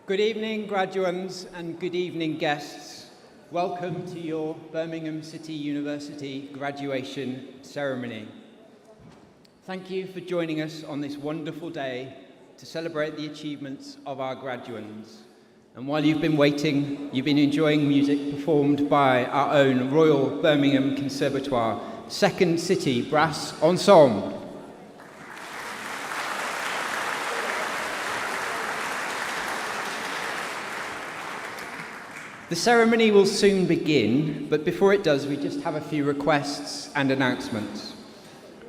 Good evening, graduands, and good evening, guests. Welcome to your Birmingham City University graduation ceremony. Thank you for joining us on this wonderful day to celebrate the achievements of our graduands. And while you've been waiting, you've been enjoying music performed by our own Royal Birmingham Conservatoire Second City Brass Ensemble. The ceremony will soon begin, but before it does, we just have a few requests and announcements.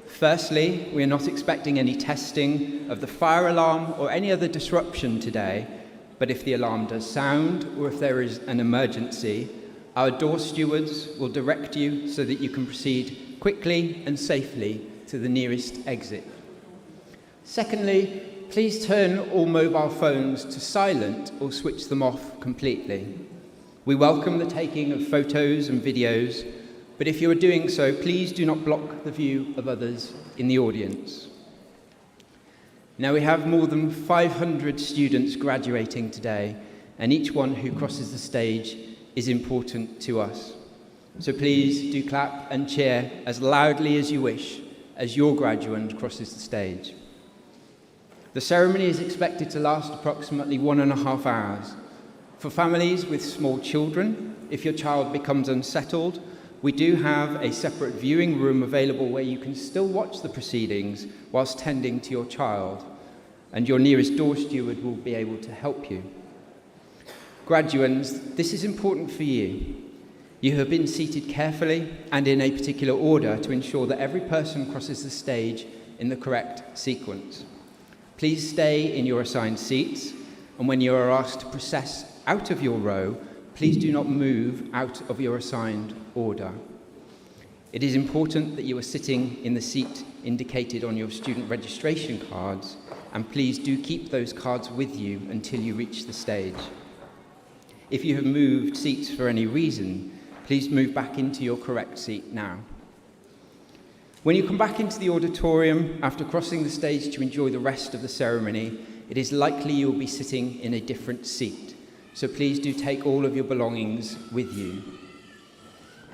Firstly, we are not expecting any testing of the fire alarm or any other disruption today, but if the alarm does sound or if there is an emergency, our door stewards will direct you so that you can proceed quickly and safely to the nearest exit. Secondly, please turn all mobile phones to silent or switch them off completely. We welcome the taking of photos and videos, but if you are doing so, please do not block the view of others in the audience. Now, we have more than 500 students graduating today, and each one who crosses the stage is important to us. So please do clap and cheer as loudly as you wish as your graduand crosses the stage. The ceremony is expected to last approximately 1.5 hours. For families with small children, if your child becomes unsettled, we do have a separate viewing room available where you can still watch the proceedings whilst tending to your child, and your nearest door steward will be able to help you. Graduands, this is important for you. You have been seated carefully and in a particular order to ensure that every person crosses the stage in the correct sequence. Please stay in your assigned seats, and when you are asked to process out of your row, please do not move out of your assigned order. It is important that you are sitting in the seat indicated on your student registration cards, and please do keep those cards with you until you reach the stage. If you have moved seats for any reason, please move back into your correct seat now. When you come back into the auditorium after crossing the stage to enjoy the rest of the ceremony, it is likely you will be sitting in a different seat. So please do take all of your belongings with you.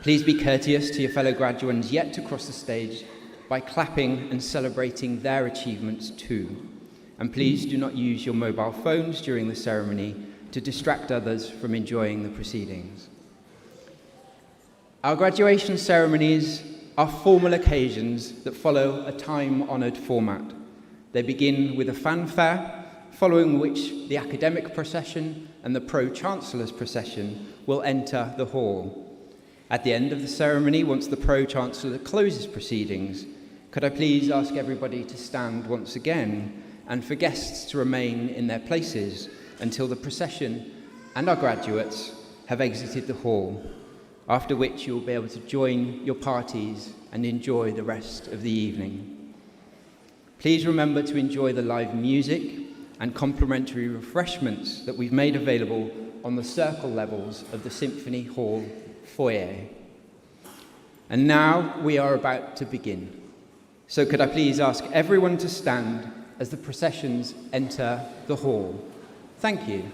Please be courteous to your fellow graduands yet to cross the stage by clapping and celebrating their achievements too. And please do not use your mobile phones during the ceremony to distract others from enjoying the proceedings. Our graduation ceremonies are formal occasions that follow a time-honoured format. They begin with a fanfare, following which the academic procession and the Pro-Chancellor's procession will enter the hall. At the end of the ceremony, once the Pro-Chancellor closes proceedings, could I please ask everybody to stand once again and for guests to remain in their places until the procession and our graduates have exited the hall, after which you will be able to join your parties and enjoy the rest of the evening. Please remember to enjoy the live music and complimentary refreshments that we've made available on the circle levels of the Symphony Hall foyer. And now we are about to begin. So could I please ask everyone to stand as the processions enter the hall? Thank you.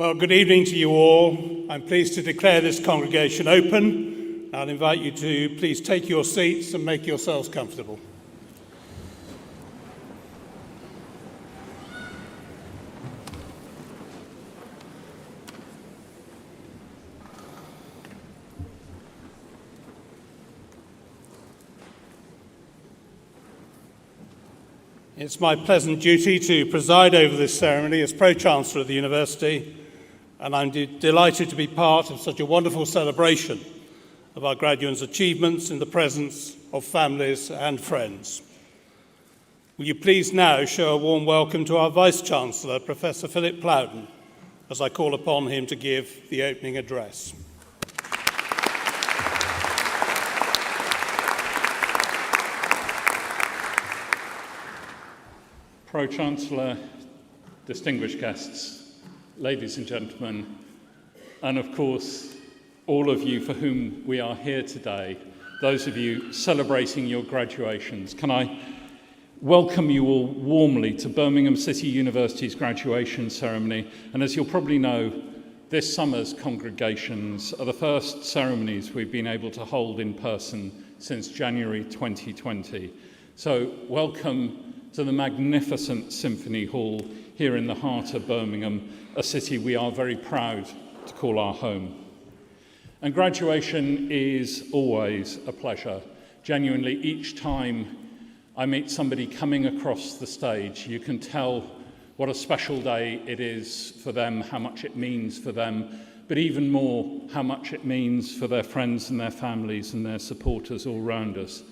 Well, good evening to you all. I'm pleased to declare this congregation open. I'll invite you to please take your seats and make yourselves comfortable. It's my pleasant duty to preside over this ceremony as Pro-Chancellor of the University, and I'm delighted to be part of such a wonderful celebration of our graduates' achievements in the presence of families and friends. Will you please now show a warm welcome to our Vice-Chancellor, Professor Philip Plowden, as I call upon him to give the opening address. Pro-Chancellor, distinguished guests, ladies and gentlemen, and of course, all of you for whom we are here today, those of you celebrating your graduations, can I welcome you all warmly to Birmingham City University's graduation ceremony. And as you'll probably know, this summer's congregations are the first ceremonies we've been able to hold in person since January 2020. So welcome to the magnificent Symphony Hall here in the heart of Birmingham, a city we are very proud to call our home. And graduation is always a pleasure. Genuinely, each time I meet somebody coming across the stage, you can tell what a special day it is for them, how much it means for them, but even more, how much it means for their friends and their families and their supporters all around us.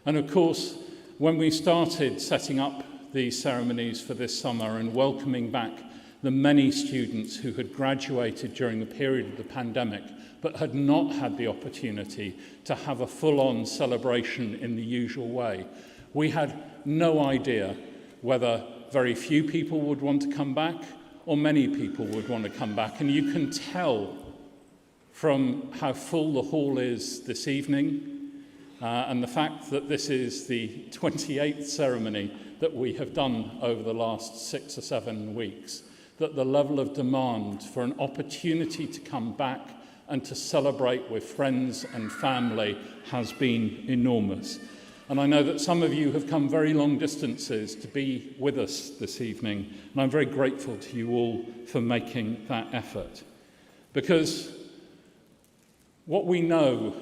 And of course, when we started setting up these ceremonies for this summer and welcoming back the many students who had graduated during the period of the pandemic but had not had the opportunity to have a full-on celebration in the usual way, we had no idea whether very few people would want to come back or many people would want to come back. And you can tell from how full the hall is this evening, and the fact that this is the 28th ceremony that we have done over the last 6 or 7 weeks, that the level of demand for an opportunity to come back and to celebrate with friends and family has been enormous. And I know that some of you have come very long distances to be with us this evening, and I'm very grateful to you all for making that effort. Because what we know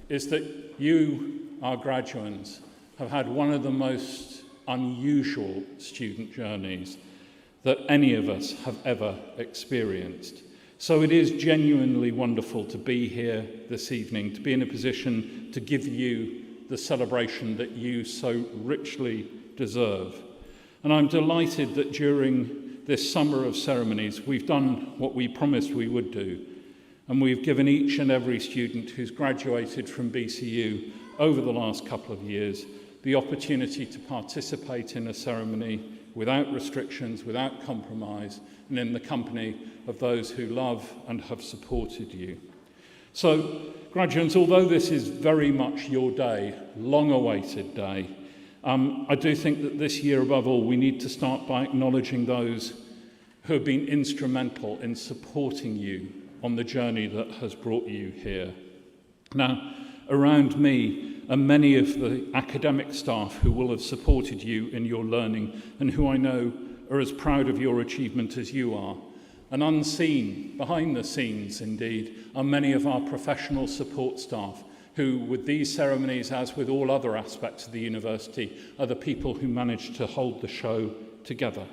is that you, our graduates, have had one of the most unusual student journeys that any of us have ever experienced. So it is genuinely wonderful to be here this evening, to be in a position to give you the celebration that you so richly deserve. And I'm delighted that during this summer of ceremonies, we've done what we promised we would do. And we've given each and every student who's graduated from BCU over the last couple of years the opportunity to participate in a ceremony without restrictions, without compromise, and in the company of those who love and have supported you. So, graduates, although this is very much your day, long-awaited day, I do think that this year, above all, we need to start by acknowledging those who have been instrumental in supporting you on the journey that has brought you here. Now, around me are many of the academic staff who will have supported you in your learning and who I know are as proud of your achievement as you are. And unseen, behind the scenes indeed, are many of our professional support staff who, with these ceremonies, as with all other aspects of the university, are the people who manage to hold the show together.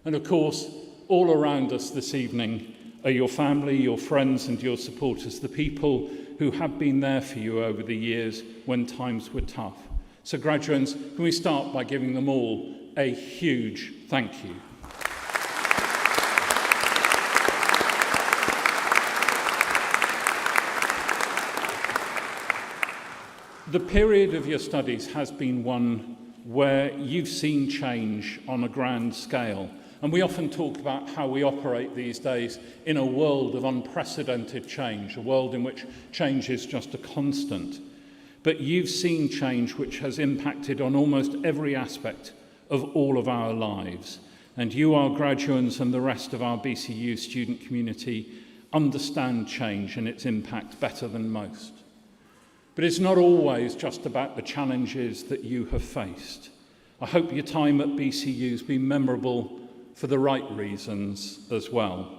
And of course, all around us this evening are your family, your friends and your supporters, the people who have been there for you over the years when times were tough. So graduates, can we start by giving them all a huge thank you. The period of your studies has been one where you've seen change on a grand scale. And we often talk about how we operate these days in a world of unprecedented change, a world in which change is just a constant. But you've seen change which has impacted on almost every aspect of all of our lives. And you, our graduates, and the rest of our BCU student community understand change and its impact better than most. But it's not always just about the challenges that you have faced. I hope your time at BCU has been memorable for the right reasons as well.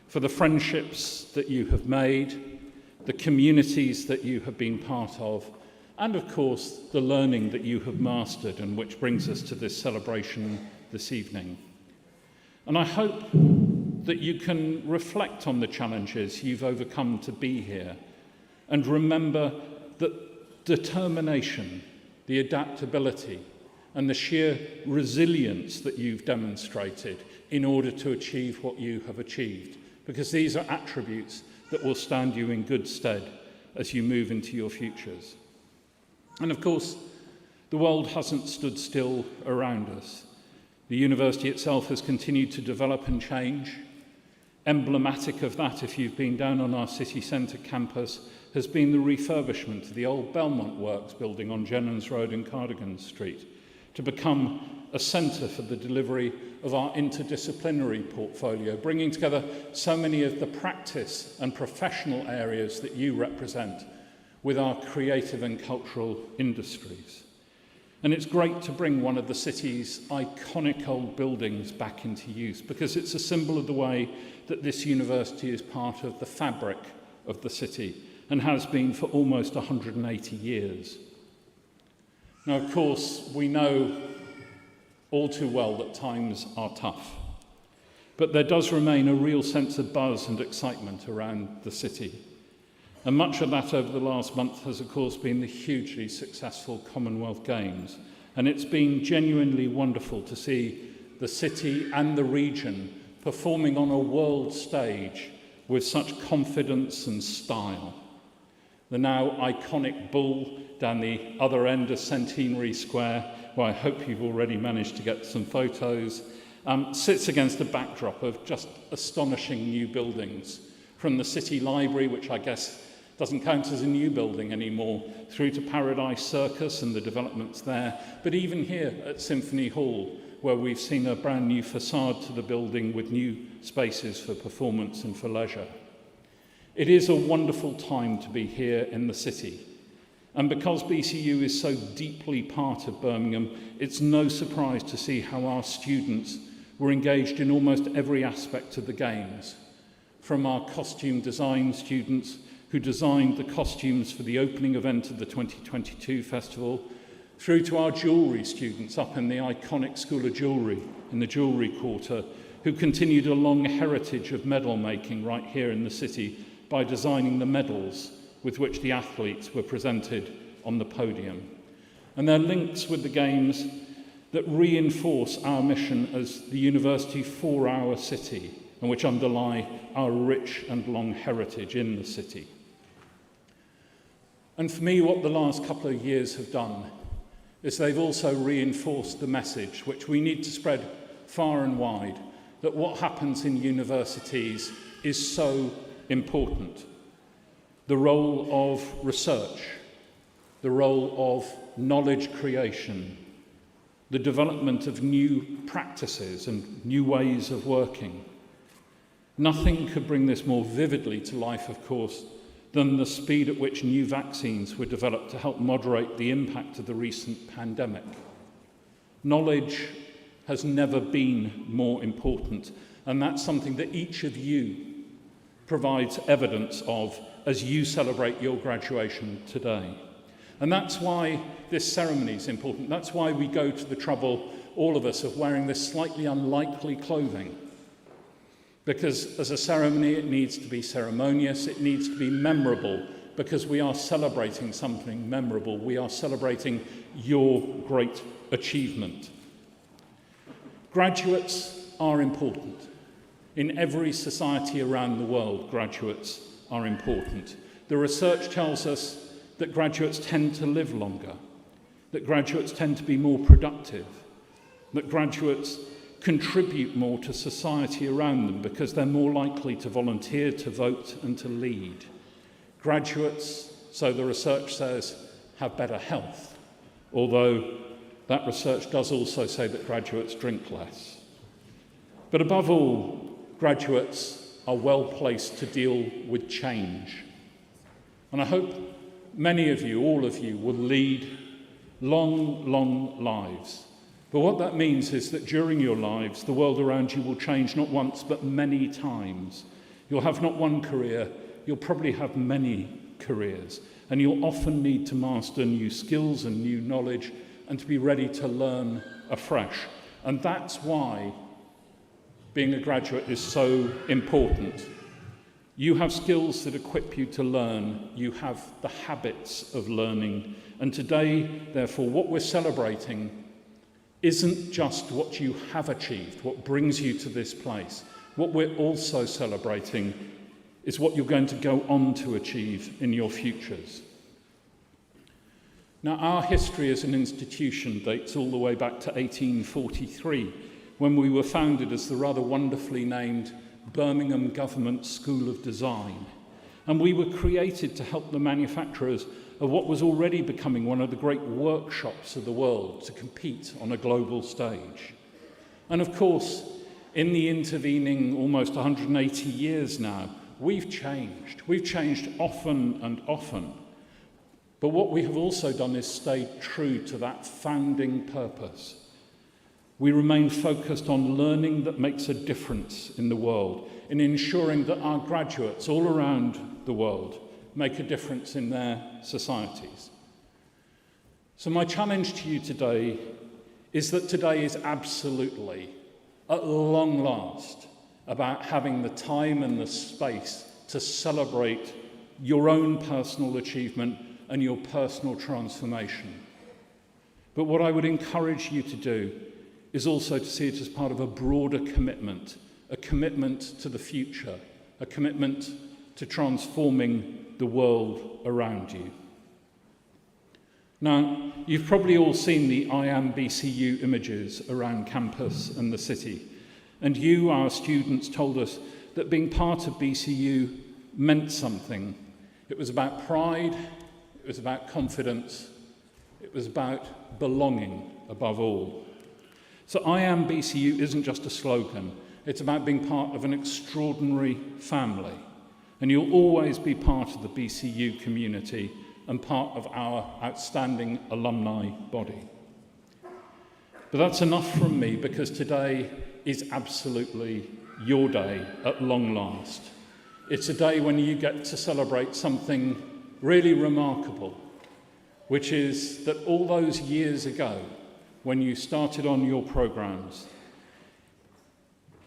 For the friendships that you have made, the communities that you have been part of, and of course the learning that you have mastered, and which brings us to this celebration this evening. And I hope that you can reflect on the challenges you've overcome to be here and remember that determination, the adaptability, and the sheer resilience that you've demonstrated in order to achieve what you have achieved, because these are attributes that will stand you in good stead as you move into your futures. And of course, the world hasn't stood still around us. The university itself has continued to develop and change. Emblematic of that, if you've been down on our city centre campus, has been the refurbishment of the old Belmont Works building on Jennings Road and Cardigan Street to become a centre for the delivery of our interdisciplinary portfolio, bringing together so many of the practice and professional areas that you represent with our creative and cultural industries. And it's great to bring one of the city's iconic old buildings back into use, because it's a symbol of the way that this university is part of the fabric of the city and has been for almost 180 years. Now, of course, we know all too well that times are tough, but there does remain a real sense of buzz and excitement around the city. And much of that over the last month has, of course, been the hugely successful Commonwealth Games. And it's been genuinely wonderful to see the city and the region performing on a world stage with such confidence and style. The now iconic bull down the other end of Centenary Square, where I hope you've already managed to get some photos, sits against a backdrop of just astonishing new buildings, from the City Library, which I guess doesn't count as a new building anymore, through to Paradise Circus and the developments there, but even here at Symphony Hall, where we've seen a brand new facade to the building with new spaces for performance and for leisure. It is a wonderful time to be here in the city. And because BCU is so deeply part of Birmingham, it's no surprise to see how our students were engaged in almost every aspect of the Games. From our costume design students who designed the costumes for the opening event of the 2022 festival, through to our jewellery students up in the iconic School of Jewellery in the Jewellery Quarter, who continued a long heritage of medal making right here in the city by designing the medals with which the athletes were presented on the podium. And they're links with the Games that reinforce our mission as the university for our city, and which underlie our rich and long heritage in the city. And for me, what the last couple of years have done is they've also reinforced the message, which we need to spread far and wide, that what happens in universities is so important. The role of research, the role of knowledge creation, the development of new practices and new ways of working. Nothing could bring this more vividly to life, of course, than the speed at which new vaccines were developed to help moderate the impact of the recent pandemic. Knowledge has never been more important, and that's something that each of you provides evidence of as you celebrate your graduation today. And that's why this ceremony is important. That's why we go to the trouble, all of us, of wearing this slightly unlikely clothing. Because as a ceremony, it needs to be ceremonious, it needs to be memorable, because we are celebrating something memorable. We are celebrating your great achievement. Graduates are important. In every society around the world, graduates are important. The research tells us that graduates tend to live longer, that graduates tend to be more productive, that graduates contribute more to society around them because they're more likely to volunteer, to vote, and to lead. Graduates, so the research says, have better health, although that research does also say that graduates drink less. But above all, graduates are well placed to deal with change. And I hope many of you, all of you, will lead long, long lives. But what that means is that during your lives, the world around you will change not once, but many times. You'll have not one career, you'll probably have many careers. And you'll often need to master new skills and new knowledge and to be ready to learn afresh. And that's why being a graduate is so important. You have skills that equip you to learn. You have the habits of learning. And today, therefore, what we're celebrating isn't just what you have achieved, what brings you to this place. What we're also celebrating is what you're going to go on to achieve in your futures. Now, our history as an institution dates all the way back to 1843, when we were founded as the rather wonderfully named Birmingham Government School of Design. And we were created to help the manufacturers of what was already becoming one of the great workshops of the world to compete on a global stage. And of course, in the intervening almost 180 years now, we've changed. We've changed often and often. But what we have also done is stay true to that founding purpose. We remain focused on learning that makes a difference in the world, in ensuring that our graduates all around the world make a difference in their societies. So my challenge to you today is that today is absolutely, at long last, about having the time and the space to celebrate your own personal achievement and your personal transformation. But what I would encourage you to do is also to see it as part of a broader commitment, a commitment to the future, a commitment to transforming the world around you. Now, you've probably all seen the I Am BCU images around campus and the city, and you, our students, told us that being part of BCU meant something. It was about pride, it was about confidence, it was about belonging above all. So I Am BCU isn't just a slogan, it's about being part of an extraordinary family. And you'll always be part of the BCU community and part of our outstanding alumni body. But that's enough from me, because today is absolutely your day at long last. It's a day when you get to celebrate something really remarkable, which is that all those years ago, when you started on your programs,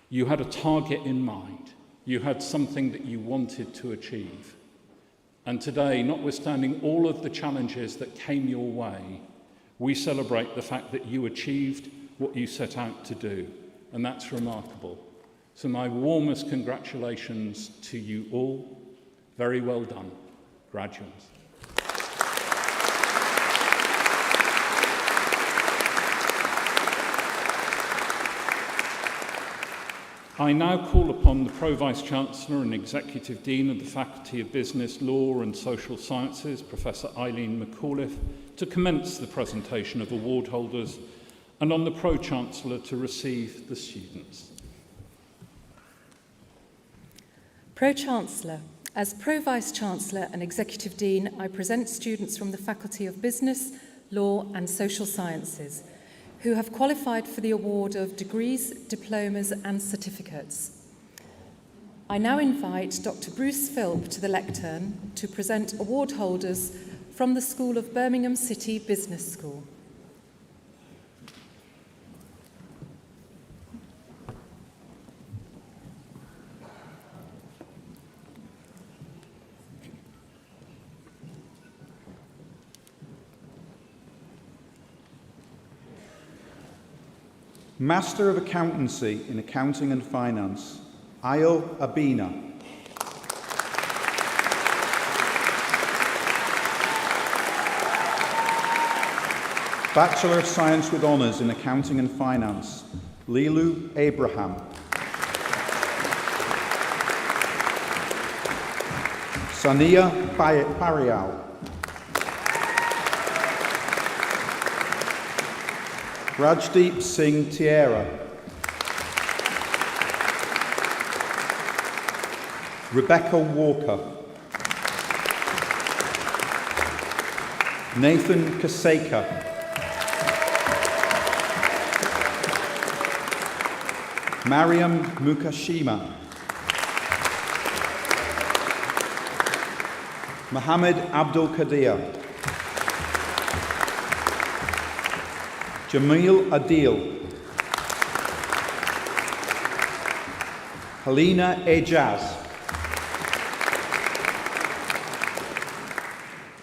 you had a target in mind. You had something that you wanted to achieve. And today, notwithstanding all of the challenges that came your way, we celebrate the fact that you achieved what you set out to do. And that's remarkable. So my warmest congratulations to you all. Very well done, graduates. I now call upon the Pro-Vice-Chancellor and Executive Dean of the Faculty of Business, Law and Social Sciences, Professor Eileen McAuliffe, to commence the presentation of award holders, and on the Pro-Chancellor to receive the students. Pro-Chancellor. As Pro-Vice-Chancellor and Executive Dean, I present students from the Faculty of Business, Law and Social Sciences who have qualified for the award of degrees, diplomas and certificates. I now invite Dr. Bruce Philp to the lectern to present award holders from the School of Birmingham City Business School. Master of Accountancy in Accounting and Finance, Ayo Abina. Bachelor of Science with Honours in Accounting and Finance, Lilu Abraham. Sania Parial. Rajdeep Singh Tiera. Rebecca Walker, Nathan Kaseka, Mariam Mukashima, Mohammed Abdul Qadir, Jamil Adil, Helena Ejaz,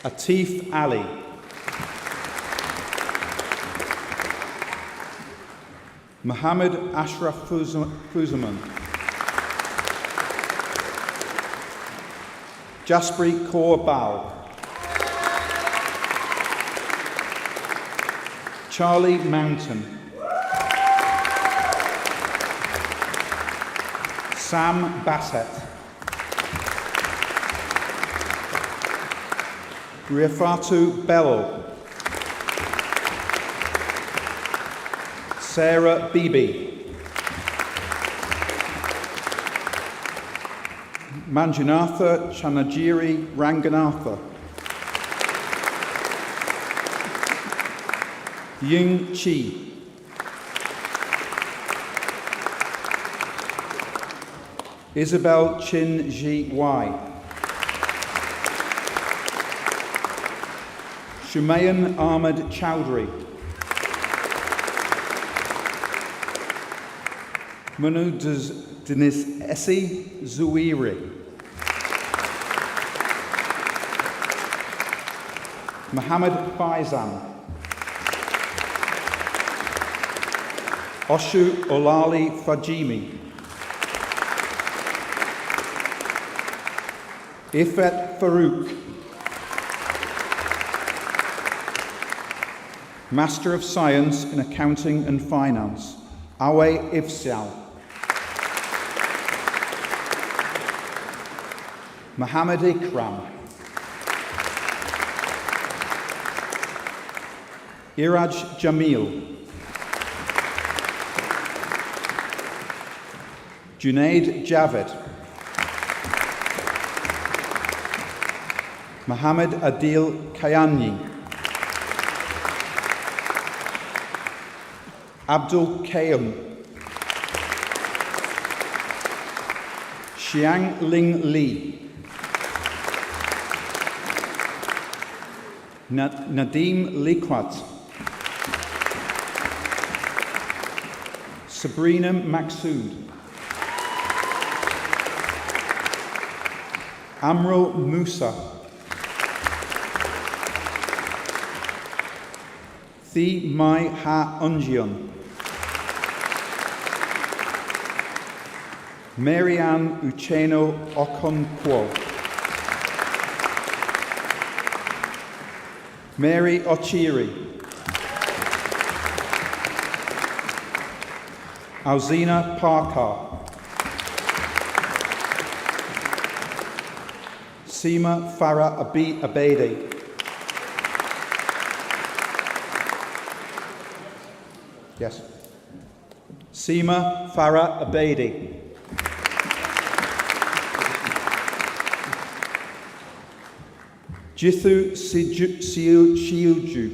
Atif Ali, Mohammed Ashraf Fuzaman, Jasprit Kaur Bal, Charlie Mountain, Sam Bassett, Riafatu Bello, Sarah Beebe, Manjunatha Chanajiri Ranganatha, Ying Chi, Isabel Chin Ji Y, Shumayan Ahmed Chowdhury, Manu Dinis Essi Zuiri, Mohammed Faizan, Oshu Olali Fajimi, Ifet Farouk, Master of Science in Accounting and Finance, Awe Ifsal, Mohammed Ikram, Iraj Jamil, Junaid Javed, Mohammed Adil Kayani, Abdul Kayum, Xiang Ling Li, Nadim Likwat, Sabrina Maksood, Amrul Musa, Thi Mai Ha Unjian, Marianne Ucheno Okonkwo, Mary Ochiri, Alzina Parker, Seema Farah Abedi, yes, Seema Farah Abedi, Jithu Shiuju,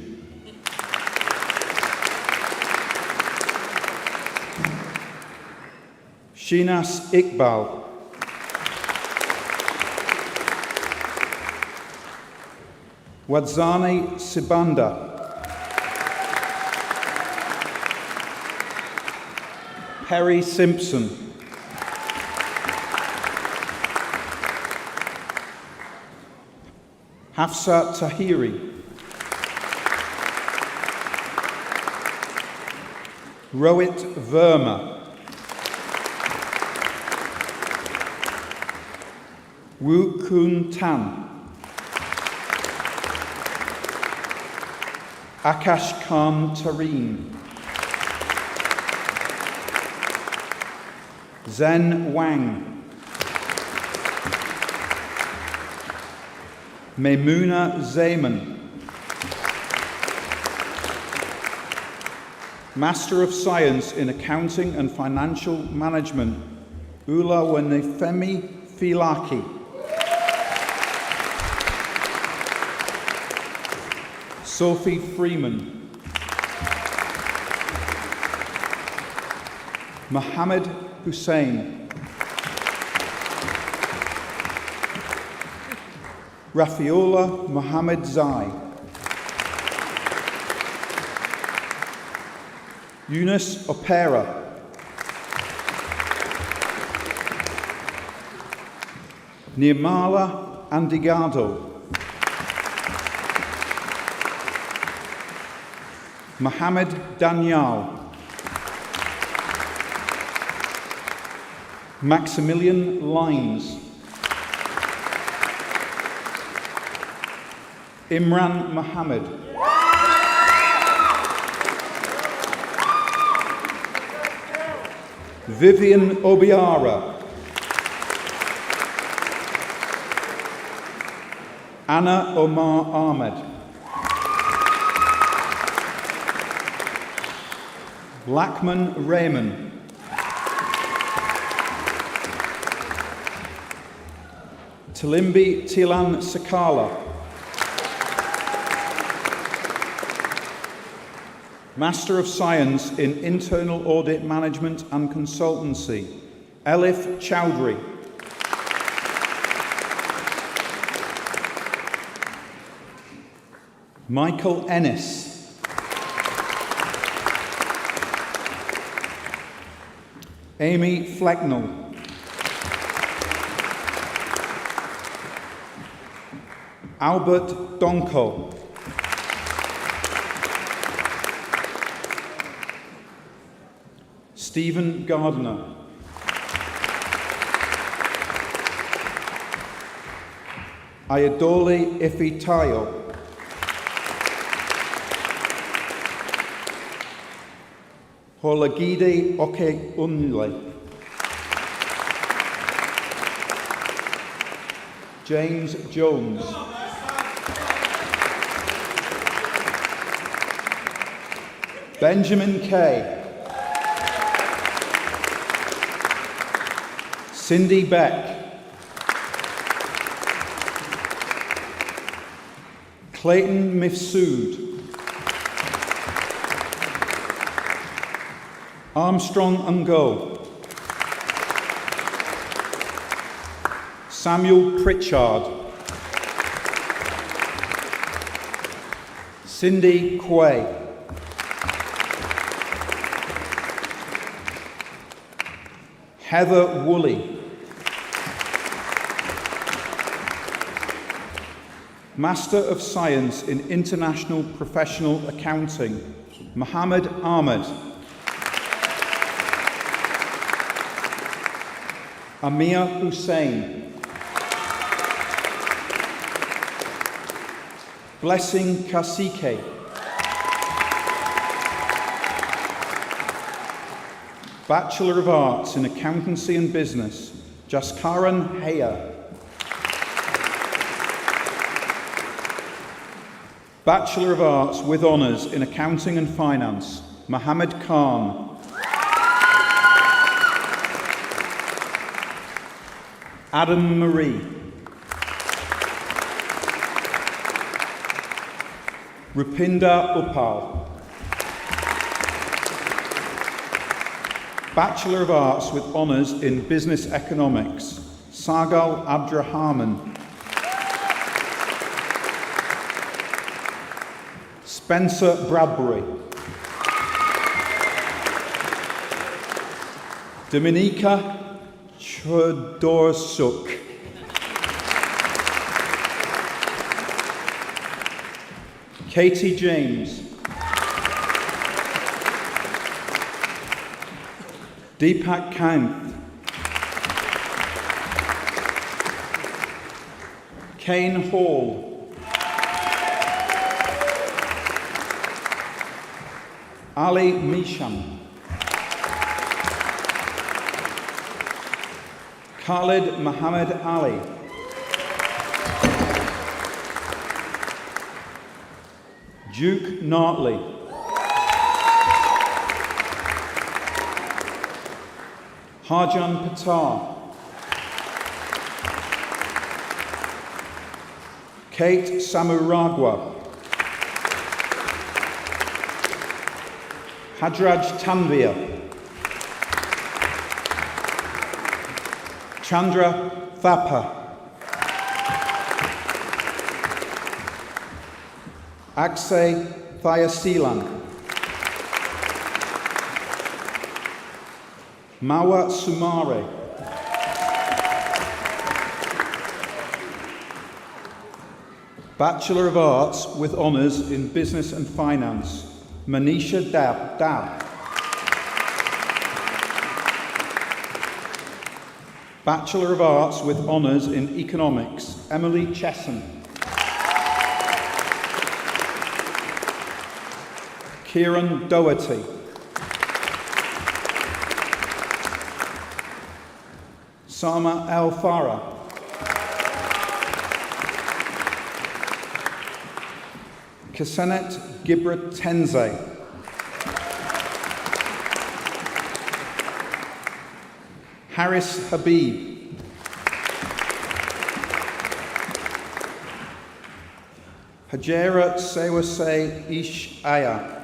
Shinas Iqbal, Wadzani Sibanda, Perry Simpson, Hafsa Tahiri, Rohit Verma, Wu Kun Tan, Akash Khan Tareen, Zen Wang, Maimuna Zaman, Master of Science in Accounting and Financial Management, Ula Wanifemi Filaki. Sophie Freeman. Mohammed Hussein. Rafiola Mohammed Zai. Eunice Opera. Nirmala Andigado. Mohammed Daniel. Maximilian Lines. Imran Mohammed. Vivian Obiara. Anna Omar Ahmed. Lackman Raymond. Talimbi Tilan Sakala. Master of Science in Internal Audit Management and Consultancy, Elif Chowdhury. Michael Ennis. Amy Flecknell. Albert Donko. Stephen Gardner. Ayodele Ifitayo. Holagide Oke Unle. James Jones. Benjamin Kay. Cindy Beck. Clayton Mifsud. Armstrong Ungo. Samuel Pritchard. Cindy Quay. Heather Woolley. Master of Science in International Professional Accounting, Mohammed Ahmed. Amir Hussain. Blessing Kasike. Bachelor of Arts in Accountancy and Business, Jaskaran Heya. Bachelor of Arts with Honours in Accounting and Finance, Mohammed Khan. Adam Marie. Rupinder Uppal. Bachelor of Arts with Honours in Business Economics, Sagal Abdrahman. Spencer Bradbury. Dominika Chodorsuk. Katie James. Deepak Kanth. Kane Hall. Ali Misham. Khalid Muhammad Ali. Duke Nartley. Harjan Patar. Kate Samuragwa, Hadraj Tanvir, Chandra Thapa, Akshay Thayasilan, Mawa Sumare, Bachelor of Arts with Honours in Business and Finance, Manisha Dab. Bachelor of Arts with Honours in Economics, Emily Chesson. Kieran Doherty. Sama El Farah. Kasenet Gibra Tenze. Haris Habib. Hajera Sewase Ish Aya.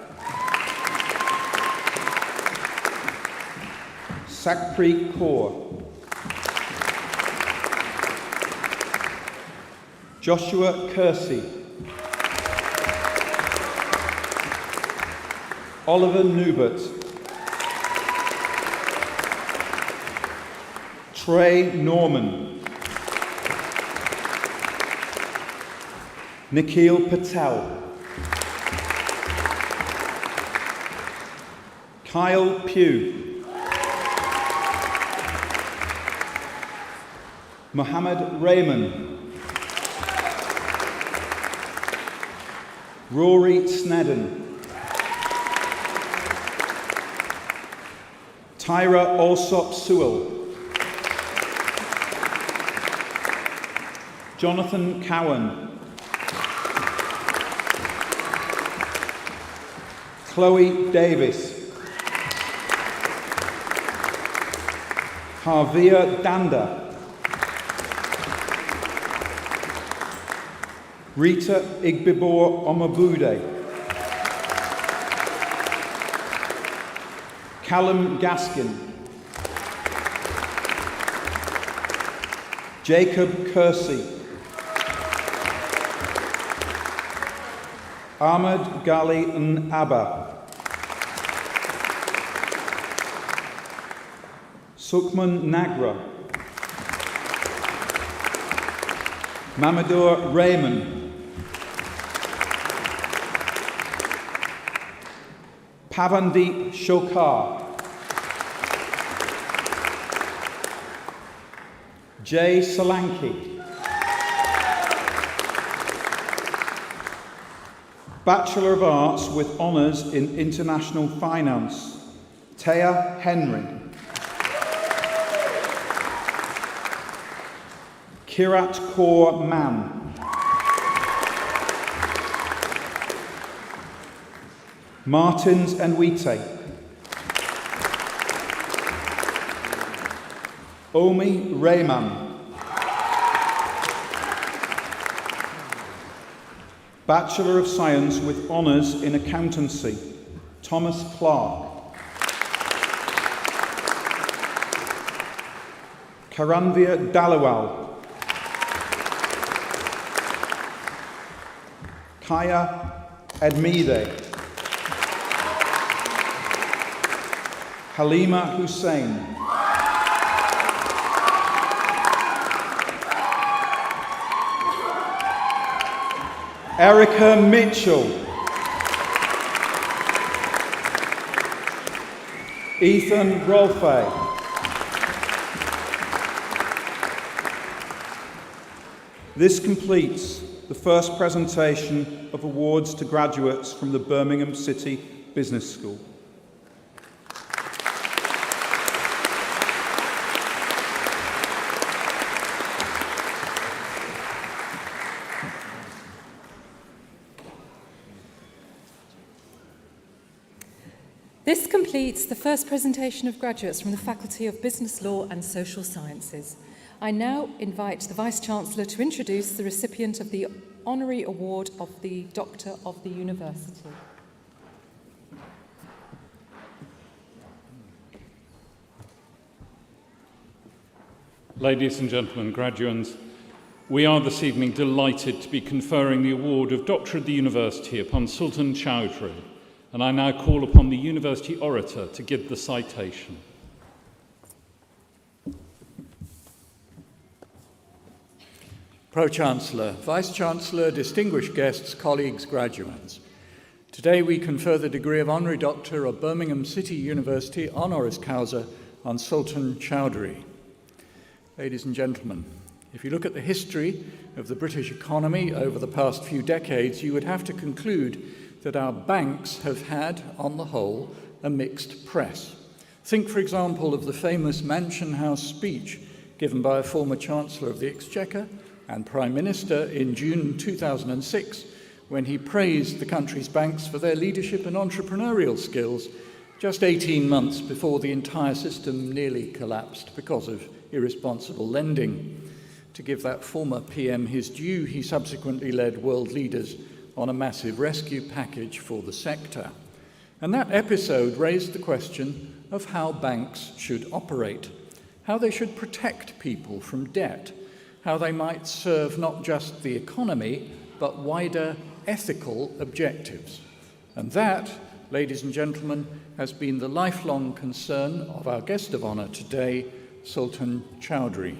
Sakpreet Kaur. Joshua Kersey. Oliver Newbert. Trey Norman. Nikhil Patel. Kyle Pugh. Mohammed Raymond. Rory Snedden. Tyra Alsop Sewell. Jonathan Cowan. Chloe Davis. Harvia Danda. Rita Igbibor Omabude. Callum Gaskin. Jacob Kersey. Ahmed Gali Abba. Sukman Nagra. Mamadou Raymond. Pavandeep Shokar. Jay Solanki. Bachelor of Arts with Honours in International Finance, Taya Henry. Kirat Kaur Man. Martins and Wite. Omi Rayman. Bachelor of Science with Honours in Accountancy, Thomas Clark. Karanvir Dalawal. Kaya Edmide. Halima Hussein. Erica Mitchell. Ethan Rolfe. This completes the first presentation of awards to graduates from the Birmingham City Business School. This completes the first presentation of graduates from the Faculty of Business Law and Social Sciences. I now invite the Vice-Chancellor to introduce the recipient of the Honorary Award of the Doctor of the University. Ladies and gentlemen, graduands, we are this evening delighted to be conferring the award of Doctor of the University upon Sultan Chowdhury, and I now call upon the University Orator to give the citation. Pro-Chancellor, Vice-Chancellor, distinguished guests, colleagues, graduates. Today we confer the degree of Honorary Doctor of Birmingham City University honoris causa on Sultan Chowdhury. Ladies and gentlemen, if you look at the history of the British economy over the past few decades, you would have to conclude that our banks have had, on the whole, a mixed press. Think, for example, of the famous Mansion House speech given by a former Chancellor of the Exchequer and Prime Minister in June 2006, when he praised the country's banks for their leadership and entrepreneurial skills, just 18 months before the entire system nearly collapsed because of irresponsible lending. To give that former PM his due, he subsequently led world leaders on a massive rescue package for the sector. And that episode raised the question of how banks should operate, how they should protect people from debt, how they might serve not just the economy, but wider ethical objectives. And that, ladies and gentlemen, has been the lifelong concern of our guest of honour today, Sultan Chowdhury.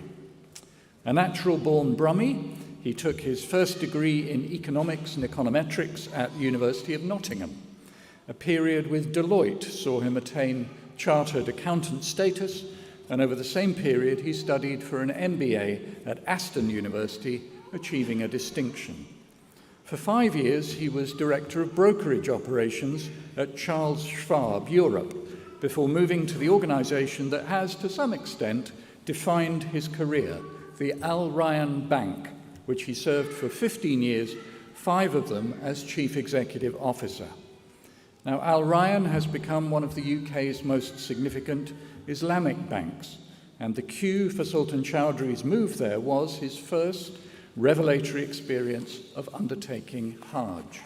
A natural-born Brummie, he took his first degree in economics and econometrics at the University of Nottingham. A period with Deloitte saw him attain chartered accountant status, and over the same period he studied for an MBA at Aston University, achieving a distinction. For 5 years he was director of brokerage operations at Charles Schwab Europe, before moving to the organisation that has, to some extent, defined his career, the Al Ryan Bank, which he served for 15 years, 5 of them as Chief Executive Officer. Now, Al Ryan has become one of the UK's most significant Islamic banks, and the cue for Sultan Chowdhury's move there was his first revelatory experience of undertaking Hajj.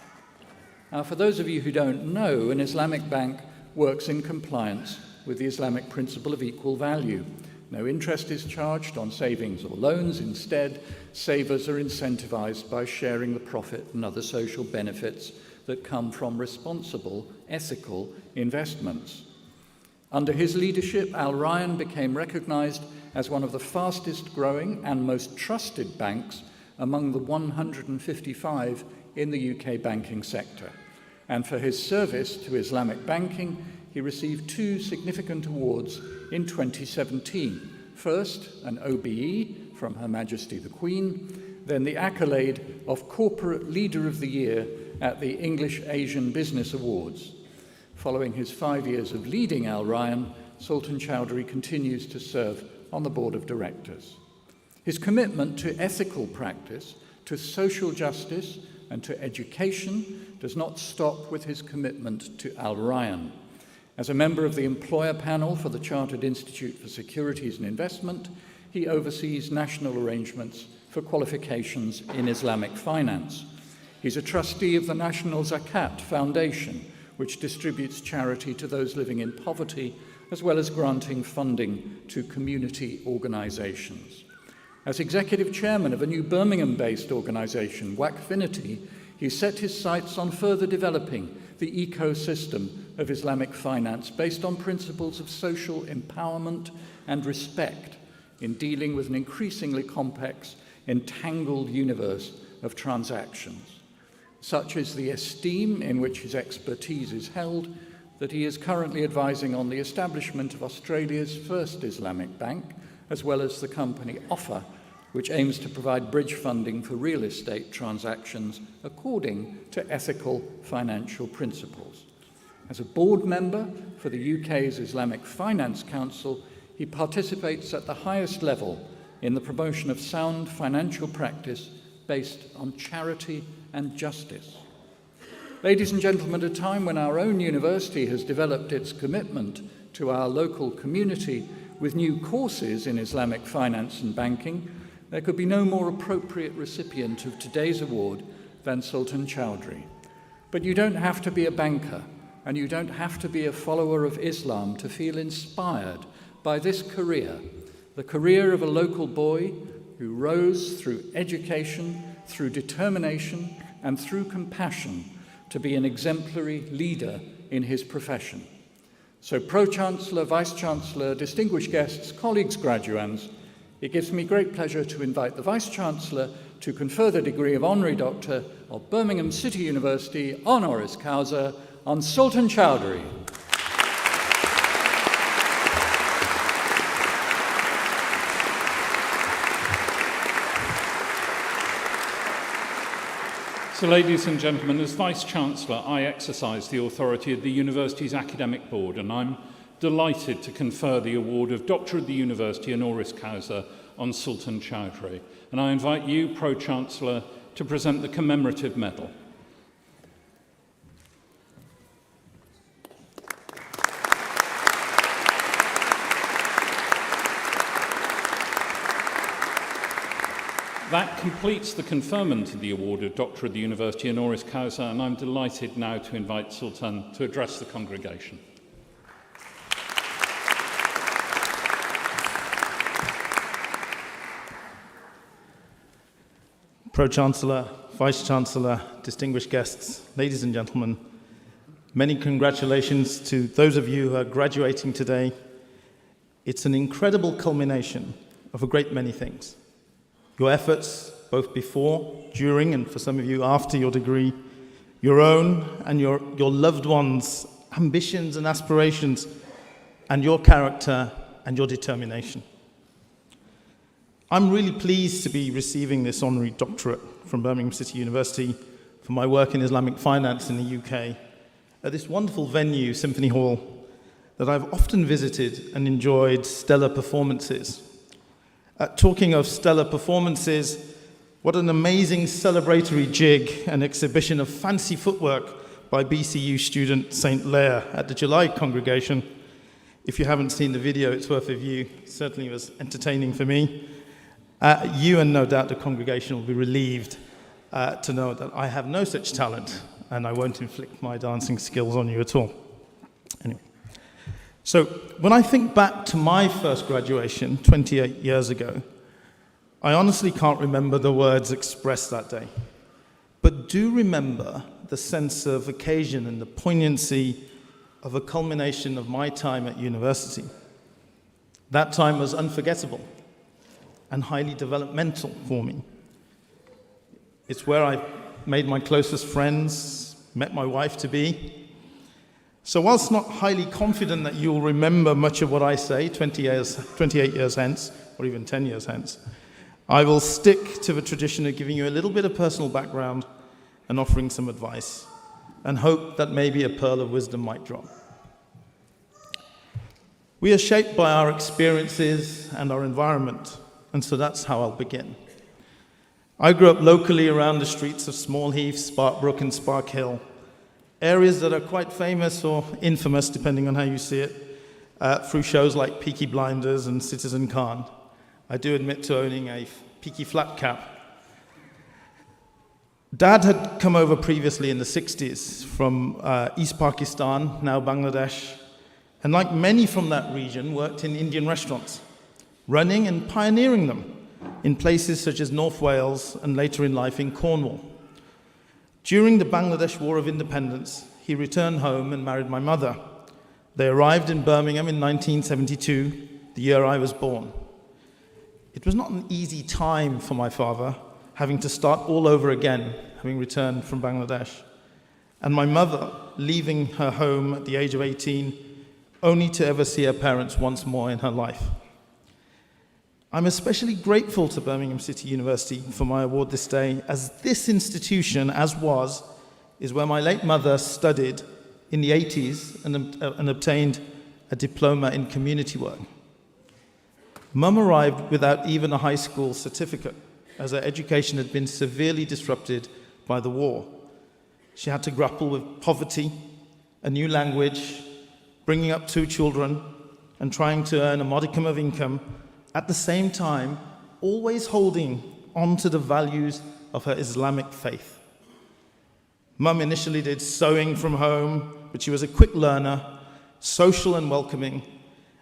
Now, for those of you who don't know, an Islamic bank works in compliance with the Islamic principle of equal value. No interest is charged on savings or loans. Instead, savers are incentivized by sharing the profit and other social benefits that come from responsible, ethical investments. Under his leadership, Al Ryan became recognized as one of the fastest growing and most trusted banks among the 155 in the UK banking sector. And for his service to Islamic banking, he received 2 significant awards in 2017. First, an OBE from Her Majesty the Queen, then the accolade of Corporate Leader of the Year at the English Asian Business Awards. Following his 5 years of leading Al Ryan, Sultan Chowdhury continues to serve on the board of directors. His commitment to ethical practice, to social justice, and to education does not stop with his commitment to Al Ryan. As a member of the employer panel for the Chartered Institute for Securities and Investment, he oversees national arrangements for qualifications in Islamic finance. He's a trustee of the National Zakat Foundation, which distributes charity to those living in poverty, as well as granting funding to community organisations. As executive chairman of a new Birmingham-based organisation, WACFinity, he set his sights on further developing the ecosystem of Islamic finance based on principles of social empowerment and respect in dealing with an increasingly complex, entangled universe of transactions. Such is the esteem in which his expertise is held that he is currently advising on the establishment of Australia's first Islamic bank, as well as the company Offer, which aims to provide bridge funding for real estate transactions according to ethical financial principles. As a board member for the UK's Islamic Finance Council, he participates at the highest level in the promotion of sound financial practice based on charity and justice. Ladies and gentlemen, at a time when our own university has developed its commitment to our local community with new courses in Islamic finance and banking, there could be no more appropriate recipient of today's award than Sultan Chowdhury. But you don't have to be a banker, and you don't have to be a follower of Islam to feel inspired by this career, the career of a local boy who rose through education, through determination, and through compassion to be an exemplary leader in his profession. So, Pro-Chancellor, Vice-Chancellor, distinguished guests, colleagues, graduands, it gives me great pleasure to invite the Vice-Chancellor to confer the degree of Honorary Doctor of Birmingham City University honoris causa on Sultan Chowdhury. So, ladies and gentlemen, as Vice-Chancellor, I exercise the authority of the University's Academic Board, and I'm delighted to confer the award of Doctor of the University honoris causa on Sultan Chowdhury. And I invite you, Pro-Chancellor, to present the commemorative medal. That completes the conferment of the award of Doctor of the University honoris causa, and I'm delighted now to invite Sultan to address the congregation. Pro-Chancellor, Vice-Chancellor, distinguished guests, ladies and gentlemen, many congratulations to those of you who are graduating today. It's an incredible culmination of a great many things. Your efforts, both before, during, and for some of you after your degree, your own and your loved ones' ambitions and aspirations, and your character and your determination. I'm really pleased to be receiving this honorary doctorate from Birmingham City University for my work in Islamic finance in the UK at this wonderful venue, Symphony Hall, that I've often visited and enjoyed stellar performances. Talking of stellar performances, what an amazing celebratory jig and exhibition of fancy footwork by BCU student St. Leah at the July congregation. If you haven't seen the video, it's worth a view. It certainly was entertaining for me. You and no doubt the congregation will be relieved to know that I have no such talent and I won't inflict my dancing skills on you at all. Anyway, so when I think back to my first graduation 28 years ago, I honestly can't remember the words expressed that day, but do remember the sense of occasion and the poignancy of a culmination of my time at university. That time was unforgettable and highly developmental for me. It's where I made my closest friends, met my wife-to-be. So whilst not highly confident that you'll remember much of what I say 28 years hence, or even 10 years hence, I will stick to the tradition of giving you a little bit of personal background and offering some advice, and hope that maybe a pearl of wisdom might drop. We are shaped by our experiences and our environment, and so that's how I'll begin. I grew up locally around the streets of Small Heath, Sparkbrook and Spark Hill, areas that are quite famous or infamous, depending on how you see it, through shows like Peaky Blinders and Citizen Khan. I do admit to owning a Peaky flat cap. Dad had come over previously in the 60s from East Pakistan, now Bangladesh, and like many from that region, worked in Indian restaurants, running and pioneering them in places such as North Wales and later in life in Cornwall. During the Bangladesh War of Independence, he returned home and married my mother. They arrived in Birmingham in 1972, the year I was born. It was not an easy time for my father, having to start all over again, having returned from Bangladesh, and my mother leaving her home at the age of 18, only to ever see her parents once more in her life. I'm especially grateful to Birmingham City University for my award this day, as this institution, is where my late mother studied in the 80s and obtained a diploma in community work. Mum arrived without even a high school certificate, as her education had been severely disrupted by the war. She had to grapple with poverty, a new language, bringing up 2 children, and trying to earn a modicum of income, at the same time always holding on to the values of her Islamic faith. Mum initially did sewing from home, but she was a quick learner, social and welcoming,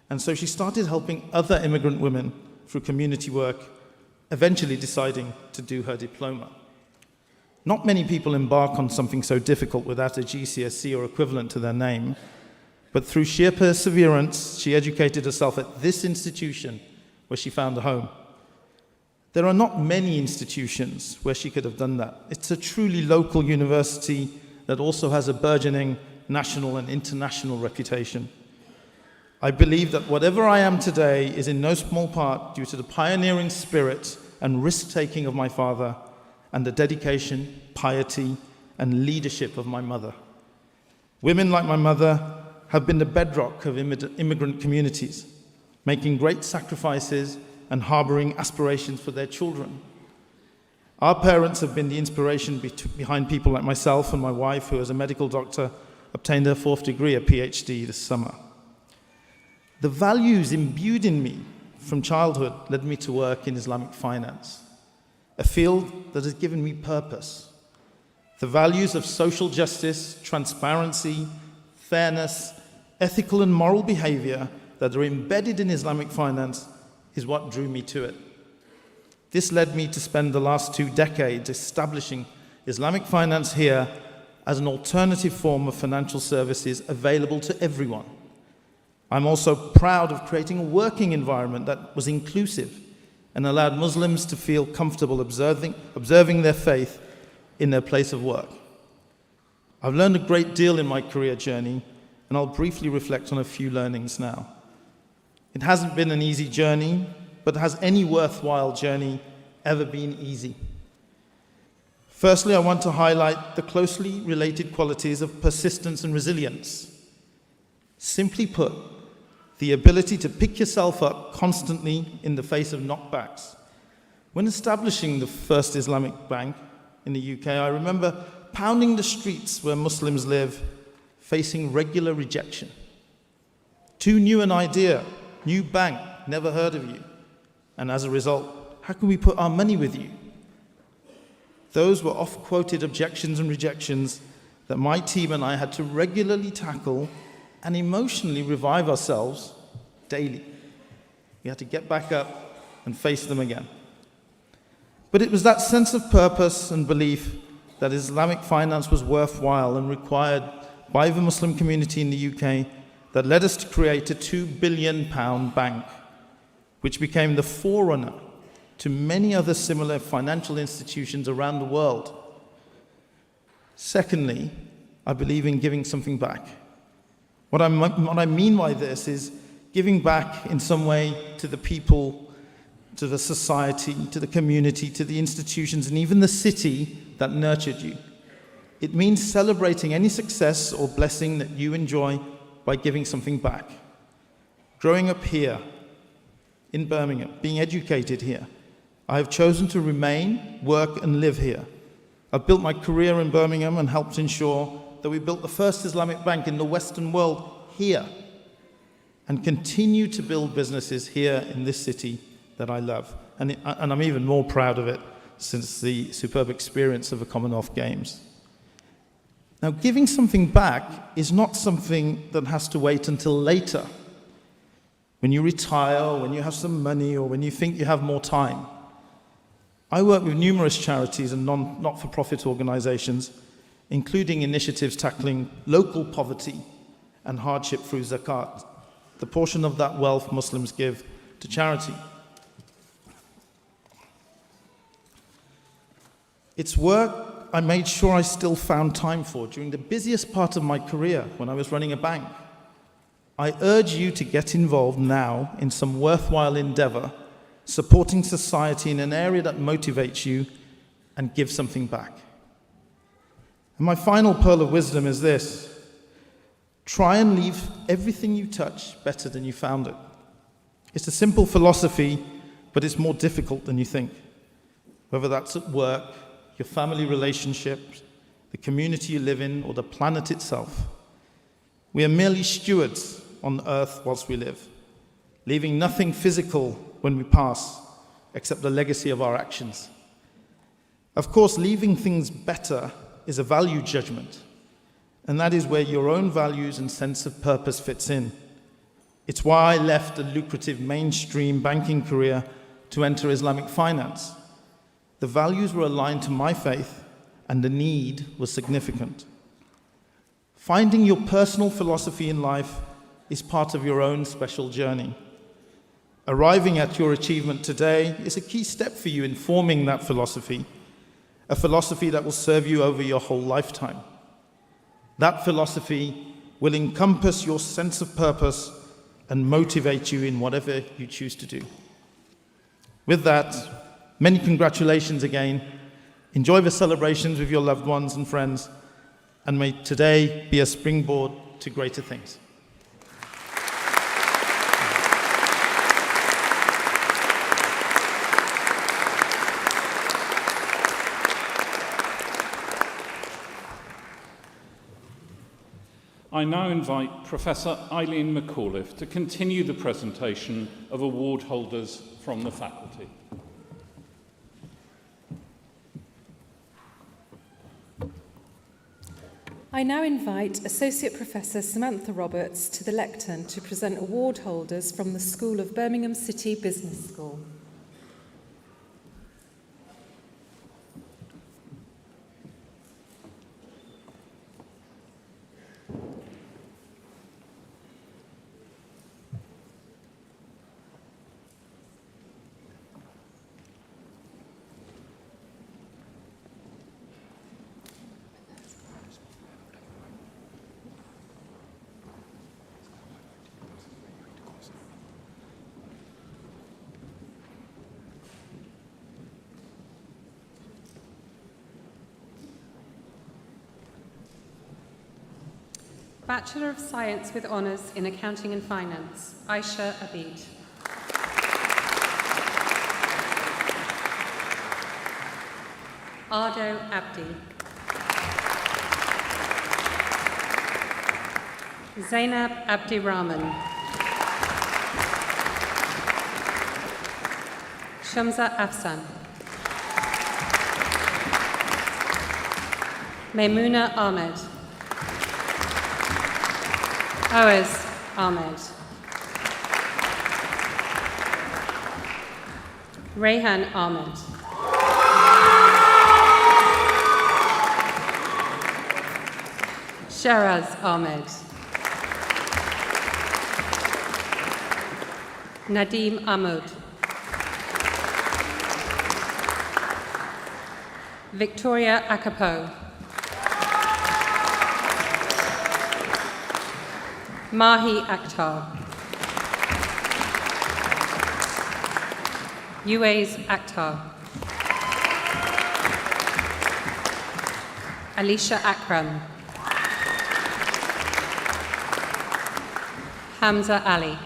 and so she started helping other immigrant women through community work, eventually deciding to do her diploma. Not many people embark on something so difficult without a GCSE or equivalent to their name, but through sheer perseverance, she educated herself at this institution where she found a home. There are not many institutions where she could have done that. It's a truly local university that also has a burgeoning national and international reputation. I believe that whatever I am today is in no small part due to the pioneering spirit and risk-taking of my father and the dedication, piety, and leadership of my mother. Women like my mother have been the bedrock of immigrant communities, making great sacrifices and harboring aspirations for their children. Our parents have been the inspiration behind people like myself and my wife, who as a medical doctor obtained her 4th degree, a PhD, this summer. The values imbued in me from childhood led me to work in Islamic finance, a field that has given me purpose. The values of social justice, transparency, fairness, ethical and moral behavior that are embedded in Islamic finance is what drew me to it. This led me to spend the last 2 decades establishing Islamic finance here as an alternative form of financial services available to everyone. I'm also proud of creating a working environment that was inclusive and allowed Muslims to feel comfortable observing their faith in their place of work. I've learned a great deal in my career journey, and I'll briefly reflect on a few learnings now. It hasn't been an easy journey, but has any worthwhile journey ever been easy? Firstly, I want to highlight the closely related qualities of persistence and resilience. Simply put, the ability to pick yourself up constantly in the face of knockbacks. When establishing the first Islamic bank in the UK, I remember pounding the streets where Muslims live, facing regular rejection. Too new an idea, new bank, never heard of you. And as a result, how can we put our money with you? Those were oft-quoted objections and rejections that my team and I had to regularly tackle and emotionally revive ourselves daily. We had to get back up and face them again. But it was that sense of purpose and belief that Islamic finance was worthwhile and required by the Muslim community in the UK that led us to create a £2 billion bank, which became the forerunner to many other similar financial institutions around the world. Secondly, I believe in giving something back. What I mean by this is giving back in some way to the people, to the society, to the community, to the institutions, and even the city that nurtured you. It means celebrating any success or blessing that you enjoy by giving something back. Growing up here in Birmingham, being educated here, I have chosen to remain, work, and live here. I've built my career in Birmingham and helped ensure that we built the first Islamic bank in the Western world here, and continue to build businesses here in this city that I love. And I'm even more proud of it since the superb experience of the Commonwealth Games. Now, giving something back is not something that has to wait until later, when you retire, or when you have some money, or when you think you have more time. I work with numerous charities and not-for-profit organizations, including initiatives tackling local poverty and hardship through zakat, the portion of that wealth Muslims give to charity. It's work I made sure I still found time for during the busiest part of my career when I was running a bank. I urge you to get involved now in some worthwhile endeavor, supporting society in an area that motivates you, and give something back. And my final pearl of wisdom is this: try and leave everything you touch better than you found it. It's a simple philosophy, but it's more difficult than you think. Whether that's at work, your family relationships, the community you live in, or the planet itself. We are merely stewards on earth whilst we live, leaving nothing physical when we pass, except the legacy of our actions. Of course, leaving things better is a value judgment, and that is where your own values and sense of purpose fits in. It's why I left a lucrative mainstream banking career to enter Islamic finance. The values were aligned to my faith, and the need was significant. Finding your personal philosophy in life is part of your own special journey. Arriving at your achievement today is a key step for you in forming that philosophy, a philosophy that will serve you over your whole lifetime. That philosophy will encompass your sense of purpose and motivate you in whatever you choose to do. With that, many congratulations again. Enjoy the celebrations with your loved ones and friends, and may today be a springboard to greater things. I now invite Professor Eileen McAuliffe to continue the presentation of award holders from the faculty. I now invite Associate Professor Samantha Roberts to the lectern to present award holders from the School of Birmingham City Business School. Bachelor of Science with Honours in Accounting and Finance, Aisha Abid. Ardo Abdi. Zainab Abdi Rahman. Shamsa Afsan. Maimuna Ahmed. Awaz Ahmed. Rayhan Ahmed. Sharaz Ahmed. Nadim Ahmed. Victoria Akapo. Mahi Akhtar. Uwais Akhtar. Alicia Akram. Hamza Ali.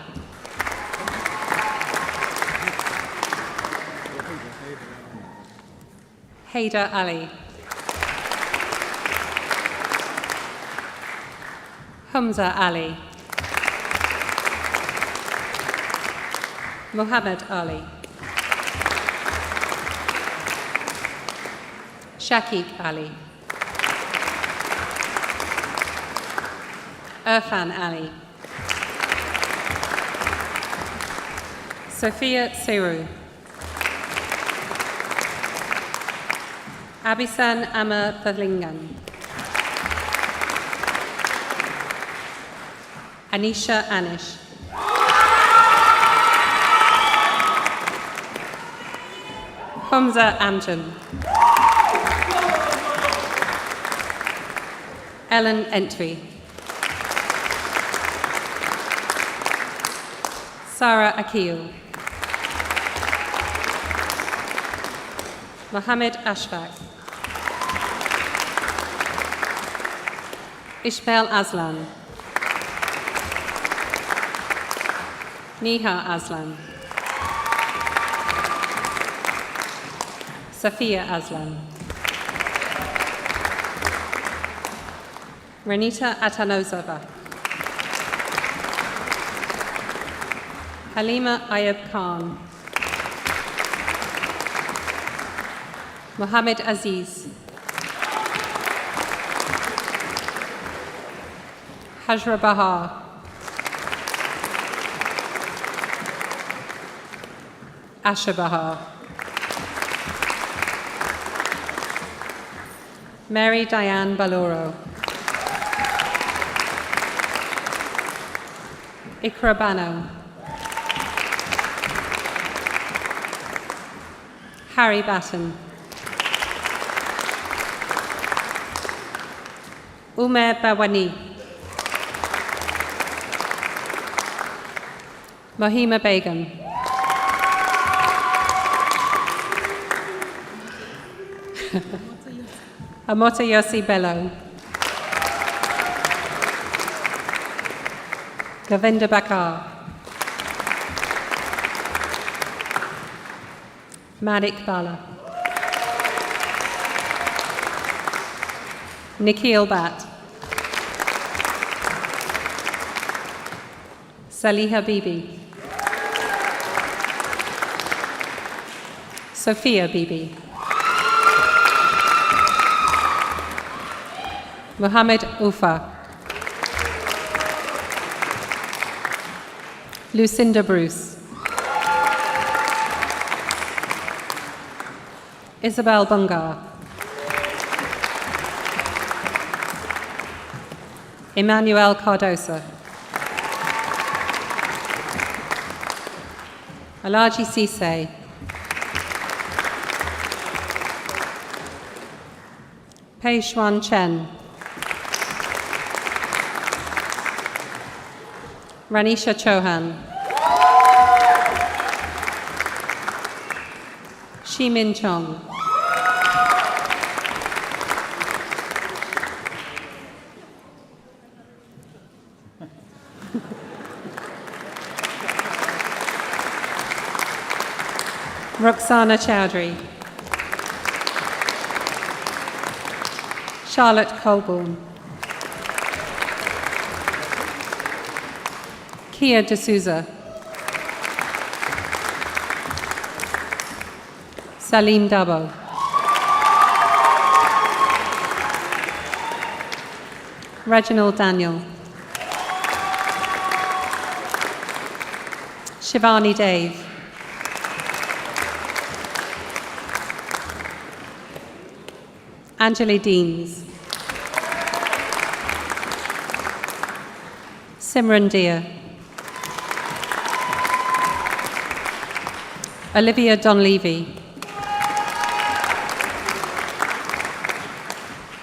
Haider Ali. Hamza Ali. Muhammad Ali. Shakik Ali. Irfan Ali. Sophia Seru. Abisan Amar Thalingam. Anisha Anish. Hamza Amjad. Ellen Entry. Sarah Akil. Mohammed Ashfaq. Ishmael Aslan. Niha Aslan. Safia Aslan. Renita Atanozova. Halima Ayub Khan. Mohammed Aziz, Hajra Bahar, Asha Bahar, Mary Diane Baloro, Ikra Bano, Harry Batten, Umer Bawani, Mohima Begum, Amota Yossi Bello, Govinda Bakar, Manik Bala, Nikhil Bhatt, Saliha Bibi, Sophia Bibi, Muhammad Ufa, Lucinda Bruce, Isabel Bungar, Emmanuel Cardosa, Alaji Sise, Pei Xuan Chen, Ranisha Chauhan, Shimin Chong, Roxana Chowdhury, Charlotte Colborne, Kia D'Souza, Salim Dabo, Reginald Daniel, Shivani Dave, Anjali Deans, Simran Dia, Olivia Donlevy,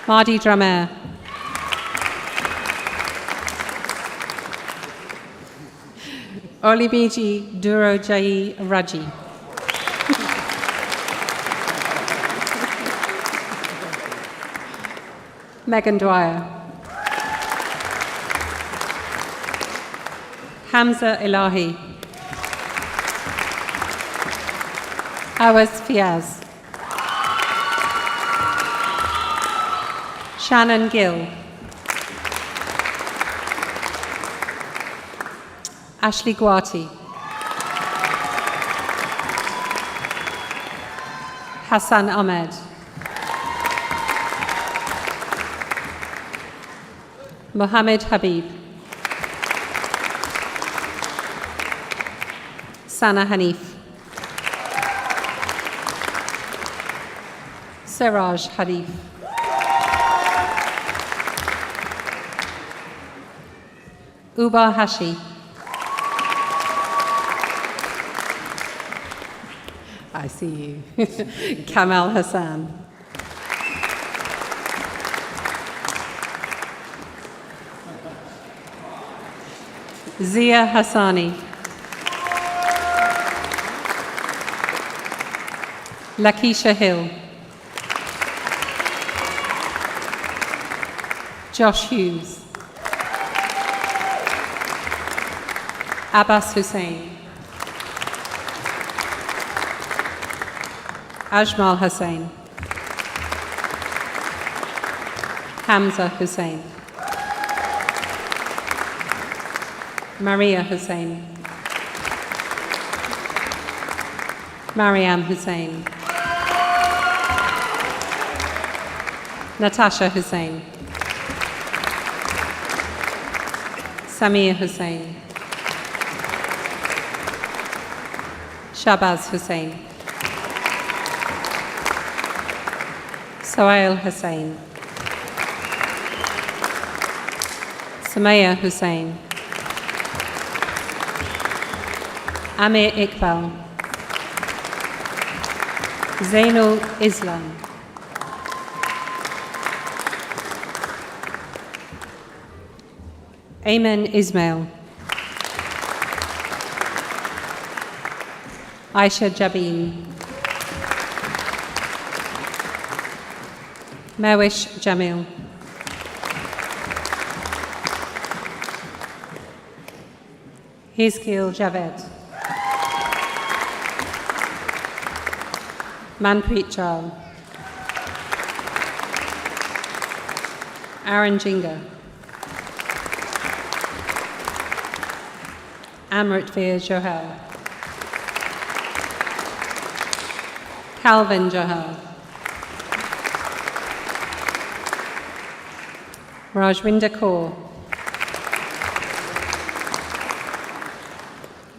Mardi Dramer, Olibiji Durojayi Raji, Megan Dwyer, Hamza Ilahi, Awaz Fiaz, Shannon Gill, Ashley Guati, Hassan Ahmed, Mohammed Habib, Sana Hanif, Siraj Hadif, Uba Hashi, I see you, Kamal Hassan, Zia Hassani, Lakisha Hill, Josh Hughes, Abbas Hussain, Ajmal Hussain, Hamza Hussain, Maria Hussain, Mariam Hussain, Natasha Hussain. Samir Hussain. Shabaz Hussain. Sohail Hussain. Sumaya Hussain. Amir Iqbal. Zainul Islam. Ayman Ismail. Aisha Jabin. Mawish Jamil. Hizkil Javed. Manpreet Chal. Aaron Jinga. Amritvir Johel. Calvin Johel. Rajwinder Kaur.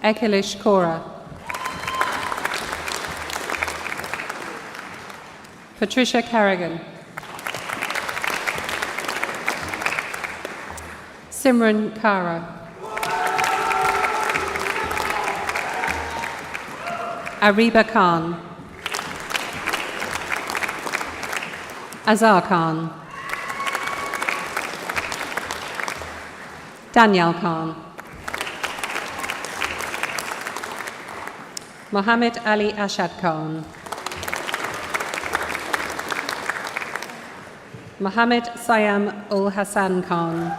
Ekilish Kaura. Patricia Carrigan. Simran Kara. Ariba Khan. Azar Khan. Daniel Khan. Mohammed Ali Ashad Khan. Mohammed Sayam Ul Hassan Khan.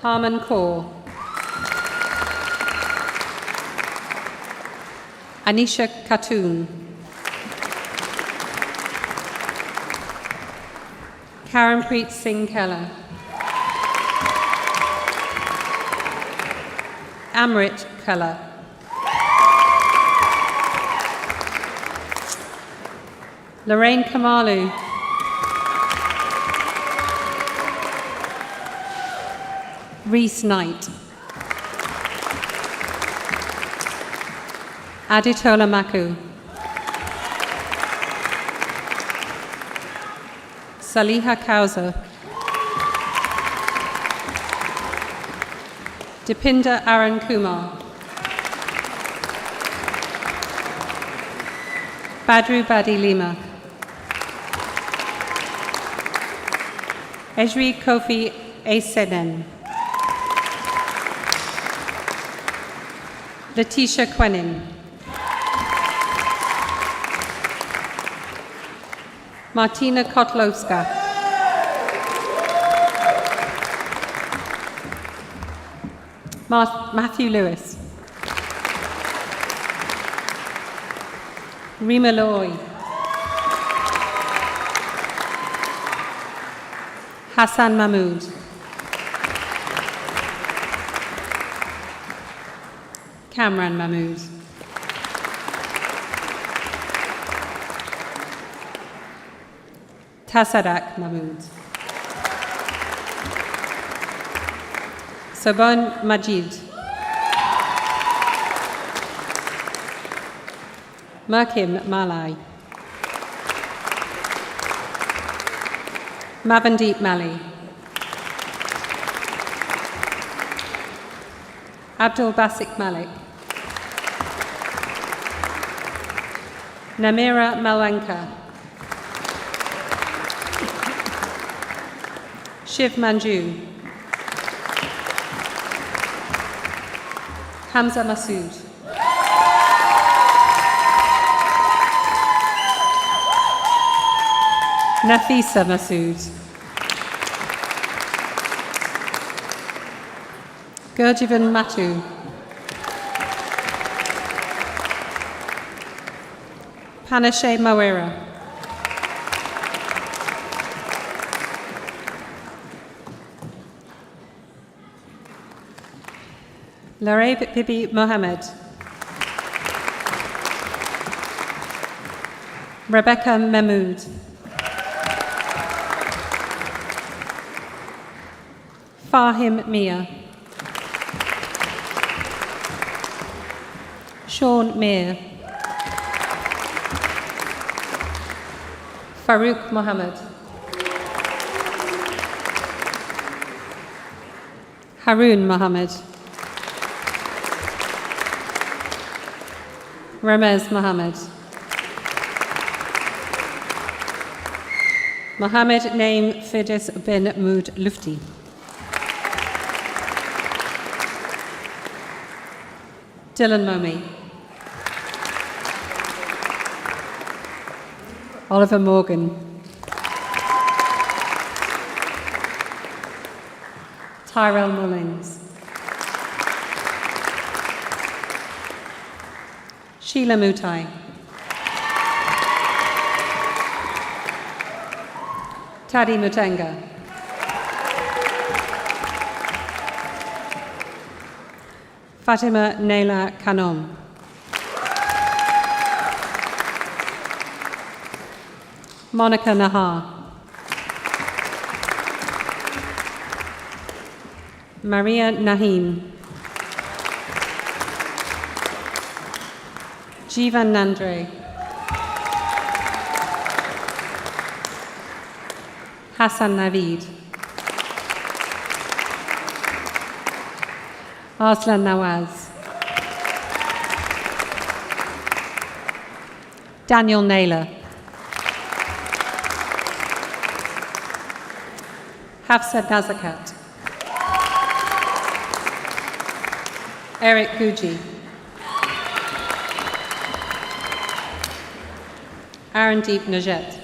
Harman Kaur. Anisha Khatun. Karanpreet Singh Keller. Amrit Keller. Lorraine Kamalu. Reese Knight. Aditola Maku. Saliha Kausa. Dipinda Arun Kumar. Badru Badi Lima. Ejri Kofi Asenen. Letitia Quenin. Martina Kotlowska. Matthew Lewis. Rima Loy. Hassan Mahmood. Kamran Mahmood. Tasadak Mahmood. Sobon Majid. Merkim Malai. Mavandeep Mali. Abdul Basik Malik. Namira Malwanka. Shiv Manju. Hamza Masood. Nafisa Masood. Gurjivan Matu. Panashe Mawera. Lareb Bibi Mohammed. Rebecca Mahmood. Fahim Mia. Sean Mir. Farouk Mohammed. Haroon Mohammed. Ramez Mohammed. Mohammed Naim Fidis bin Mood Lufti. Dylan Momi. Oliver Morgan. Tyrell Mullins. Sheila Mutai. Tadi Mutenga. Fatima Naila Kanom. Monica Nahar. Maria Nahim. Jivan Nandre. Hassan Navid. Arslan Nawaz. Daniel Naylor. Hafsa Nazakat. Eric Guji. Arandeep Najet.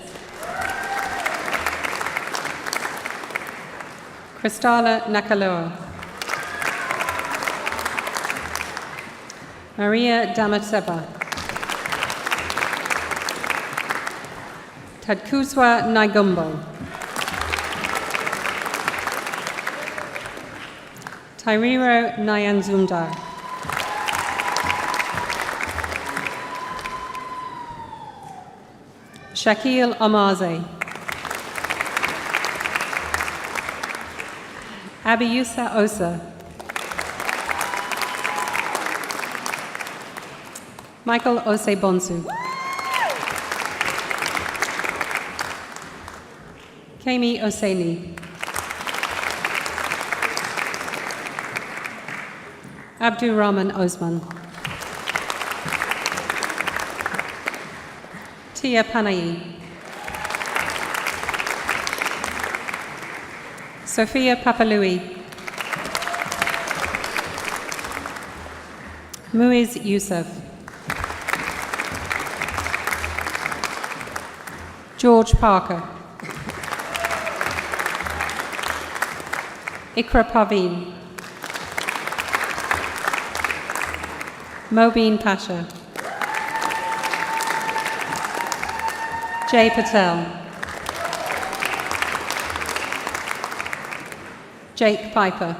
Kristala Nakaloa. Maria Damatseba. Tadkuswa Naigumbo. Tyriro Nyanzundar. Shakil Amaze. Abiyusa Osa. Michael Ose Bonsu. Kami Oseni. Abdul Rahman Osman. Tia Panayi. Sophia Papalui. Muiz Youssef. George Parker. Ikra Paveen. Mobeen Pasha. Jay Patel. Jake Piper.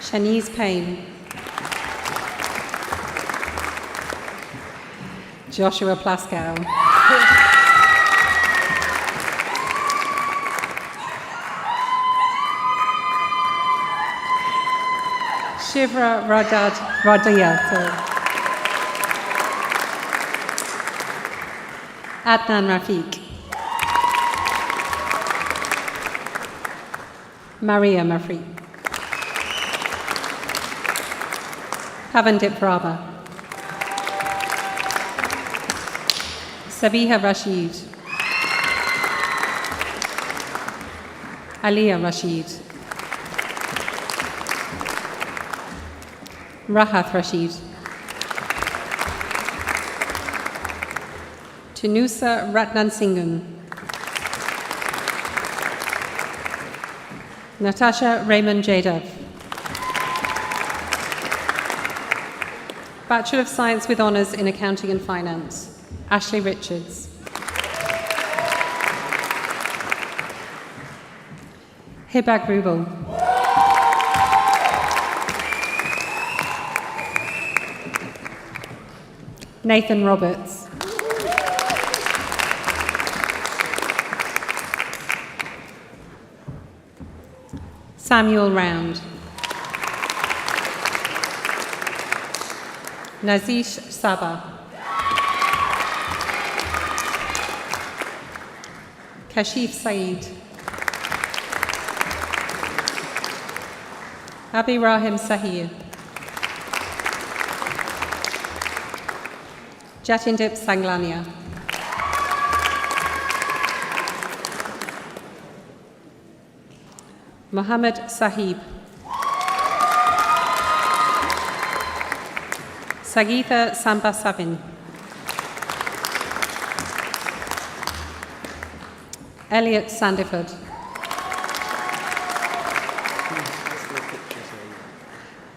Shanice Payne. Joshua Plaskow. Shivra Radia. Adnan Rafiq. Maria Mafri. Pavandip Raba. Sabiha Rashid. Aliyah Rashid. Rahat Rashid. Tunusa Ratnan Singhan. Natasha Raymond Jadav. Bachelor of Science with Honours in Accounting and Finance, Ashley Richards. Hibag Rubel. Nathan Roberts. Samuel Round. Nazish Saba. Kashif Saeed. Abi Rahim Sahir. Jatindip Sanglania. Mohammed Sahib. Sagitha Sambasavin. Elliot Sandiford.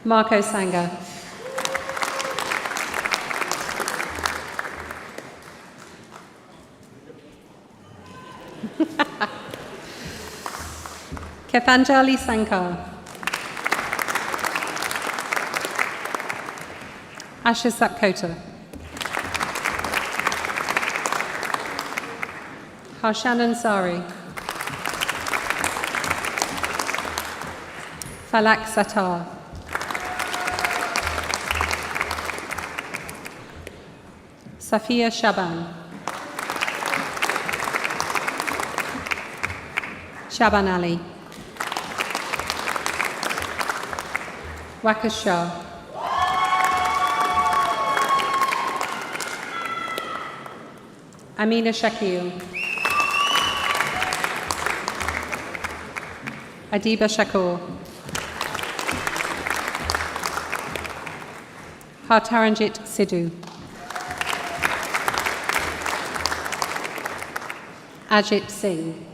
Marco Sanga. Kethanjali Sankar. Ashish Sapkota. Harshan Ansari. Falak Sattar. Safia Shaban. Shaban Ali. Waqas Shah. Amina Shakil. Adiba Shakur. Hartaranjit Sidhu. Ajit Singh.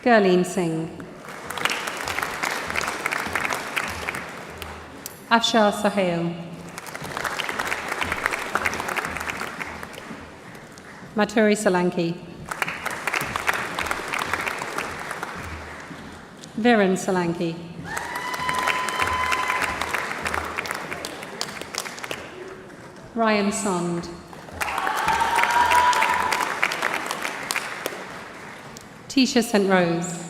Gurleen Singh. Afshar Sohail. Maturi Solanki. Viren Solanki. Ryan Sond. Tisha St. Rose.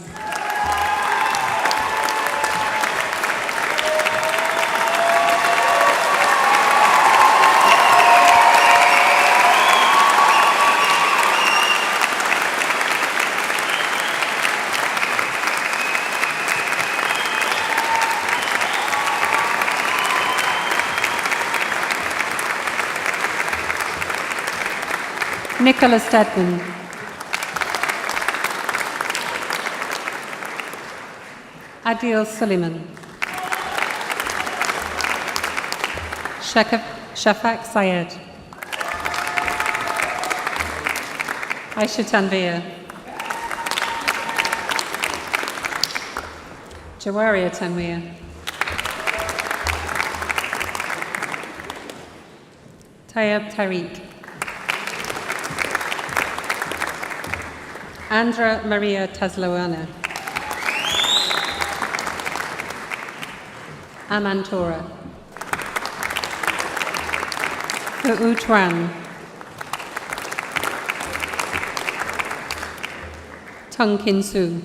Nicholas Stedman. Adil Suleiman. Shafak Syed. Aisha Tanvir. Jawaria Tanvir. Tayyab Tariq. Andra Maria Tazloana. Amantora. Utran. Tung Kin Su.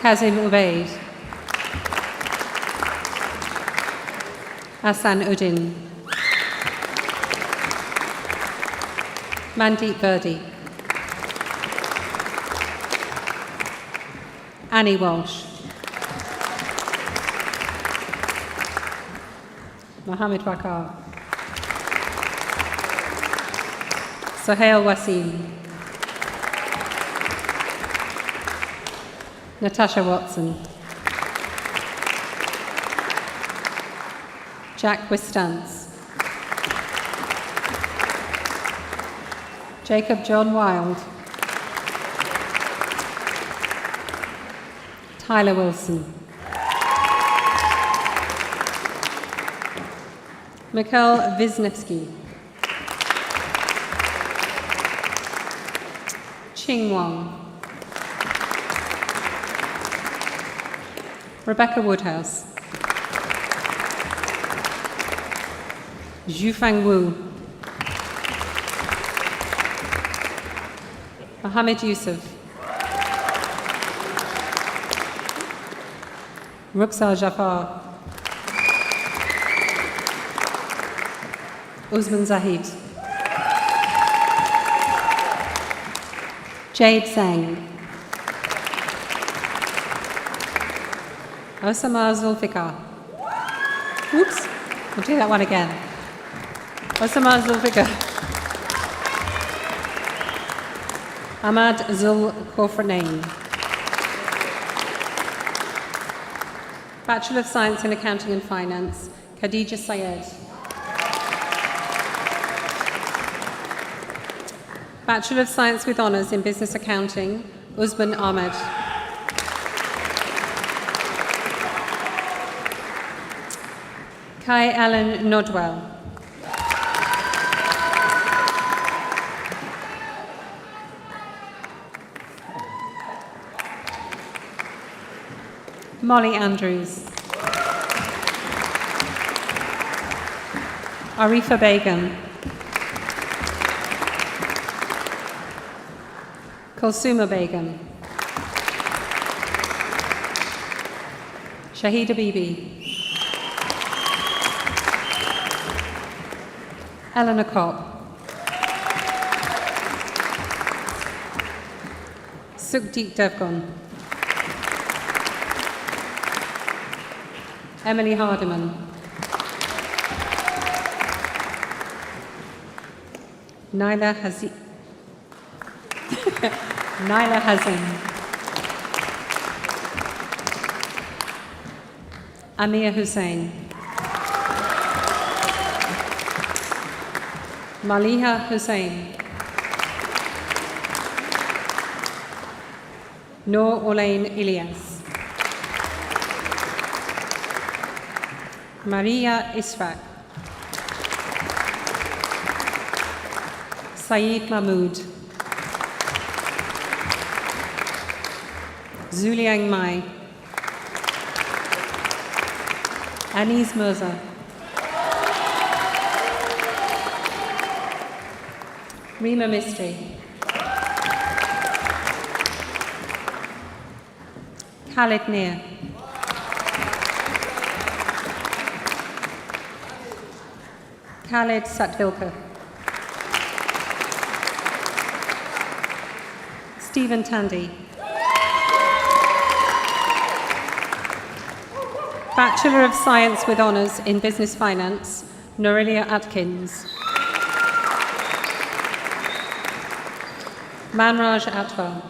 Kazim Ubaid. Asan Udin. Mandeep Verdi. Annie Walsh. Mohammed Wakar. Sohail Wasim. Natasha Watson. Jack Wistance. Jacob John Wild. Tyler Wilson. Mikhail Wisniewski. Ching Wong. Rebecca Woodhouse. Zhufang Wu. Mohammed Yusuf. Rukhsar Jafar. Usman Zahid. Jade Sang. Osama Zulfikar. Oops, we'll do that one again. Osama Zulfikar. Ahmad Zul Khofranain. Bachelor of Science in Accounting and Finance, Khadija Sayed. Bachelor of Science with Honours in Business Accounting, Usman Ahmed. Kai Allen Nodwell. Molly Andrews. Arifa Begum. Kulsuma Begum. Shahida Bibi. Eleanor Kopp. Sukhdeep Devgon. Emily Hardiman. Naila Hazim. Amir Hussain. Maliha Hussain. Noor Olaine Ilyas. Maria Isfaq. Saeed Mahmood. Zuliang Mai. Anis Mirza. Rima Mistry. Khalid Nir. Khalid Satvilka. Stephen Tandy. Bachelor of Science with Honours in Business Finance, Norilia Atkins. Manraj Atwal.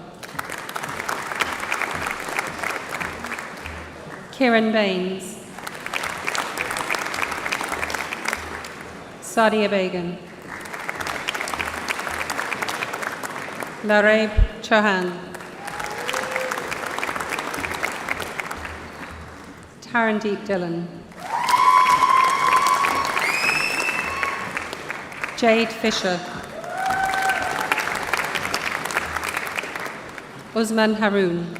Kiran Baines. Sadia Begum. Lareb Chauhan. Tarandeep Dillon. Jade Fisher. Usman Haroon.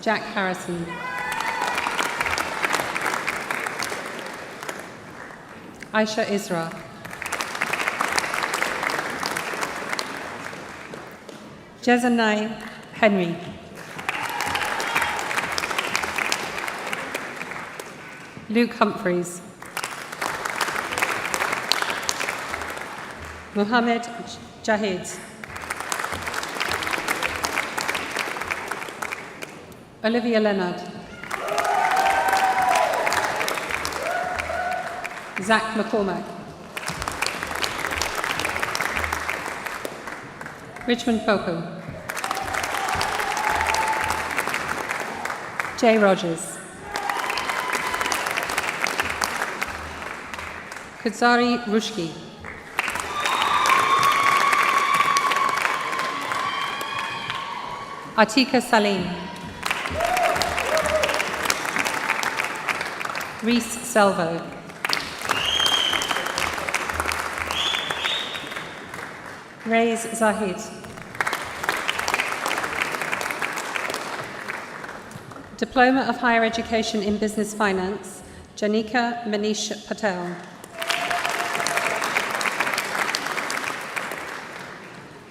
Jack Harrison. Aisha Isra. Jezanai Henry. Luke Humphreys. Mohammed Jahid. Olivia Leonard. Zach McCormack. Richmond Poco. Jay Rogers. Kudzari Rushki. Atika Salim. Reese Salvo. Raiz Zahid. Diploma of Higher Education in Business Finance, Janika Manish Patel.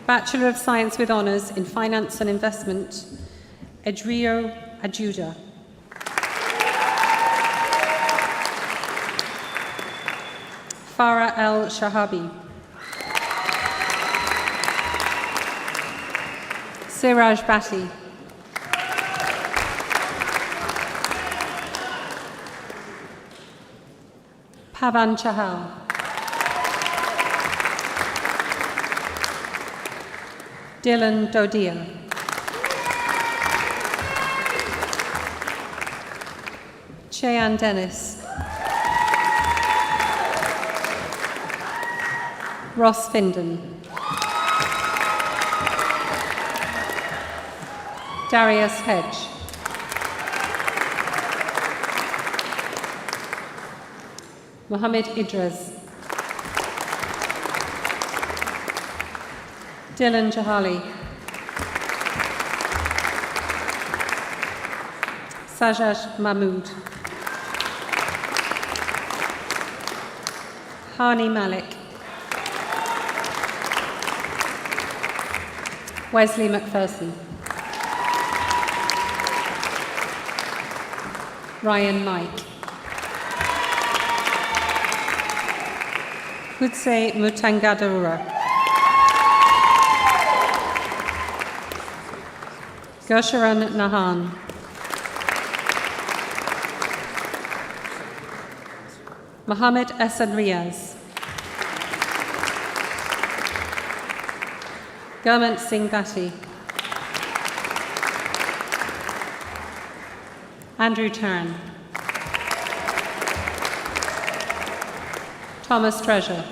Bachelor of Science with Honours in Finance and Investment, Edrio Ajuda. Farah El Shahabi. Siraj Bhatti. Pavan Chahal. Dylan Dodia. Cheyanne Dennis. Ross Finden. Darius Hedge. Mohammed Idris. Dylan Jahali. Sajaj Mahmood. Hani Malik. Wesley McPherson. Ryan Mike. Hudse Mutangadura. Gosharan Nahan. Mohammed Esad Riaz. Gurmant Singh Bhatti. Andrew Tarn. Thomas Treasure.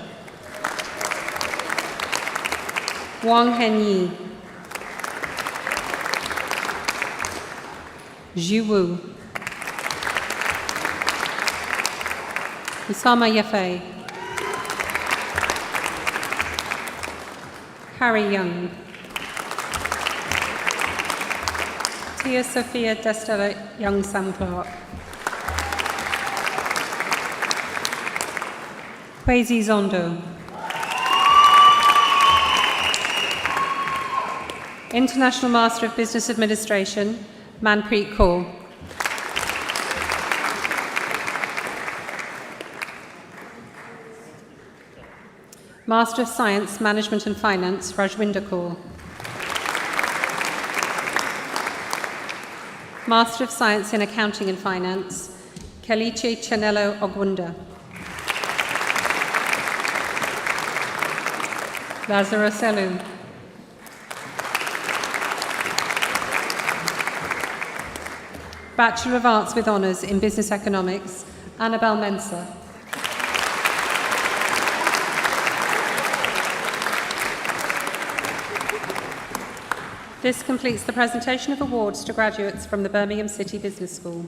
Wang Henyi. Zhu Wu. Usama Yafei. Harry Young. Tia Sophia Destella Young Sam Clark. Kwesi Zondo. International Master of Business Administration, Manpreet Kaur. Master of Science, Management and Finance, Rajwinder Kaur. Master of Science in Accounting and Finance, Kelechi Chenelo Ogwunda. Lazarus Elu. Bachelor of Arts with Honours in Business Economics, Annabelle Mensah. This completes the presentation of awards to graduates from the Birmingham City Business School.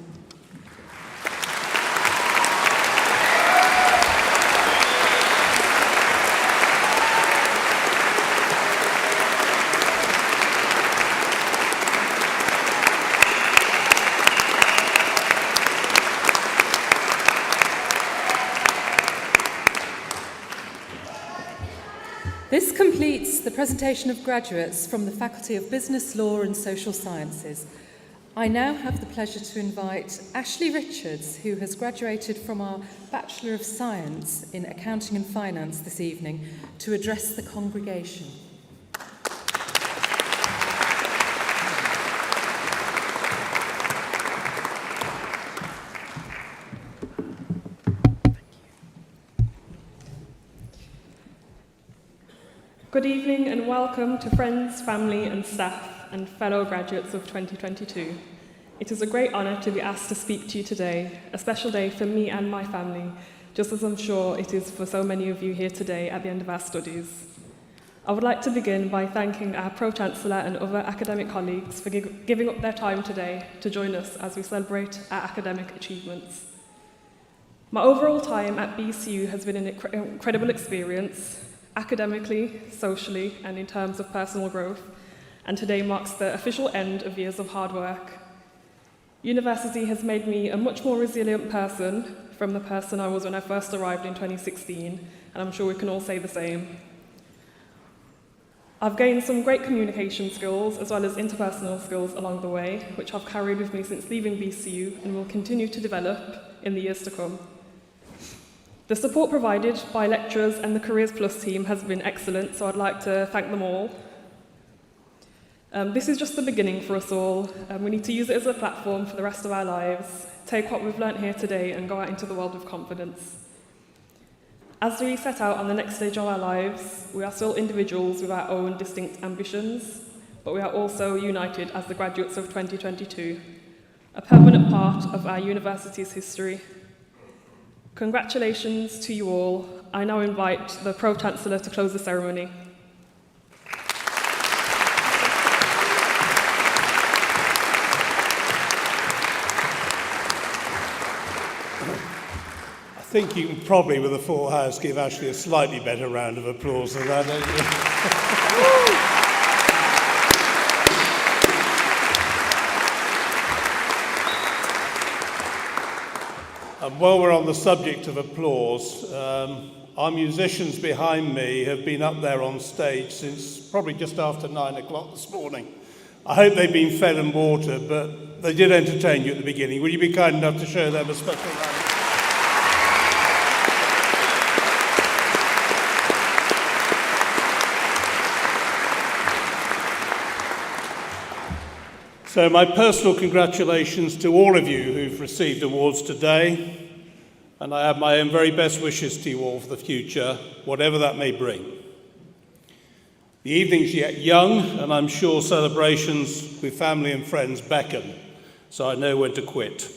This completes the presentation of graduates from the Faculty of Business, Law and Social Sciences. I now have the pleasure to invite Ashley Richards, who has graduated from our Bachelor of Science in Accounting and Finance this evening, to address the congregation. Good evening and welcome to friends, family and staff and fellow graduates of 2022. It is a great honour to be asked to speak to you today, a special day for me and my family, just as I'm sure it is for so many of you here today at the end of our studies. I would like to begin by thanking our Pro-Chancellor and other academic colleagues for giving up their time today to join us as we celebrate our academic achievements. My overall time at BCU has been an incredible experience, academically, socially, and in terms of personal growth, and today marks the official end of years of hard work. University has made me a much more resilient person from the person I was when I first arrived in 2016, and I'm sure we can all say the same. I've gained some great communication skills as well as interpersonal skills along the way, which I've carried with me since leaving BCU and will continue to develop in the years to come. The support provided by lecturers and the Careers Plus team has been excellent, so I'd like to thank them all. This is just the beginning for us all. We need to use it as a platform for the rest of our lives, take what we've learnt here today and go out into the world with confidence. As we set out on the next stage of our lives, we are still individuals with our own distinct ambitions, but we are also united as the graduates of 2022, a permanent part of our university's history. Congratulations to you all. I now invite the Pro-Chancellor to close the ceremony. I think you can probably, with a full house, give Ashley a slightly better round of applause than that, don't you? And while we're on the subject of applause, our musicians behind me have been up there on stage since probably just after 9 o'clock this morning. I hope they've been fed and watered, but they did entertain you at the beginning. Will you be kind enough to show them a special round? So my personal congratulations to all of you who've received awards today, and I have my own very best wishes to you all for the future, whatever that may bring. The evening's yet young, and I'm sure celebrations with family and friends beckon, so I know when to quit.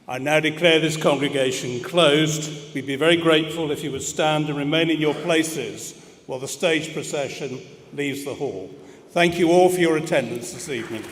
I now declare this congregation closed. We'd be very grateful if you would stand and remain in your places while the stage procession leaves the hall. Thank you all for your attendance this evening.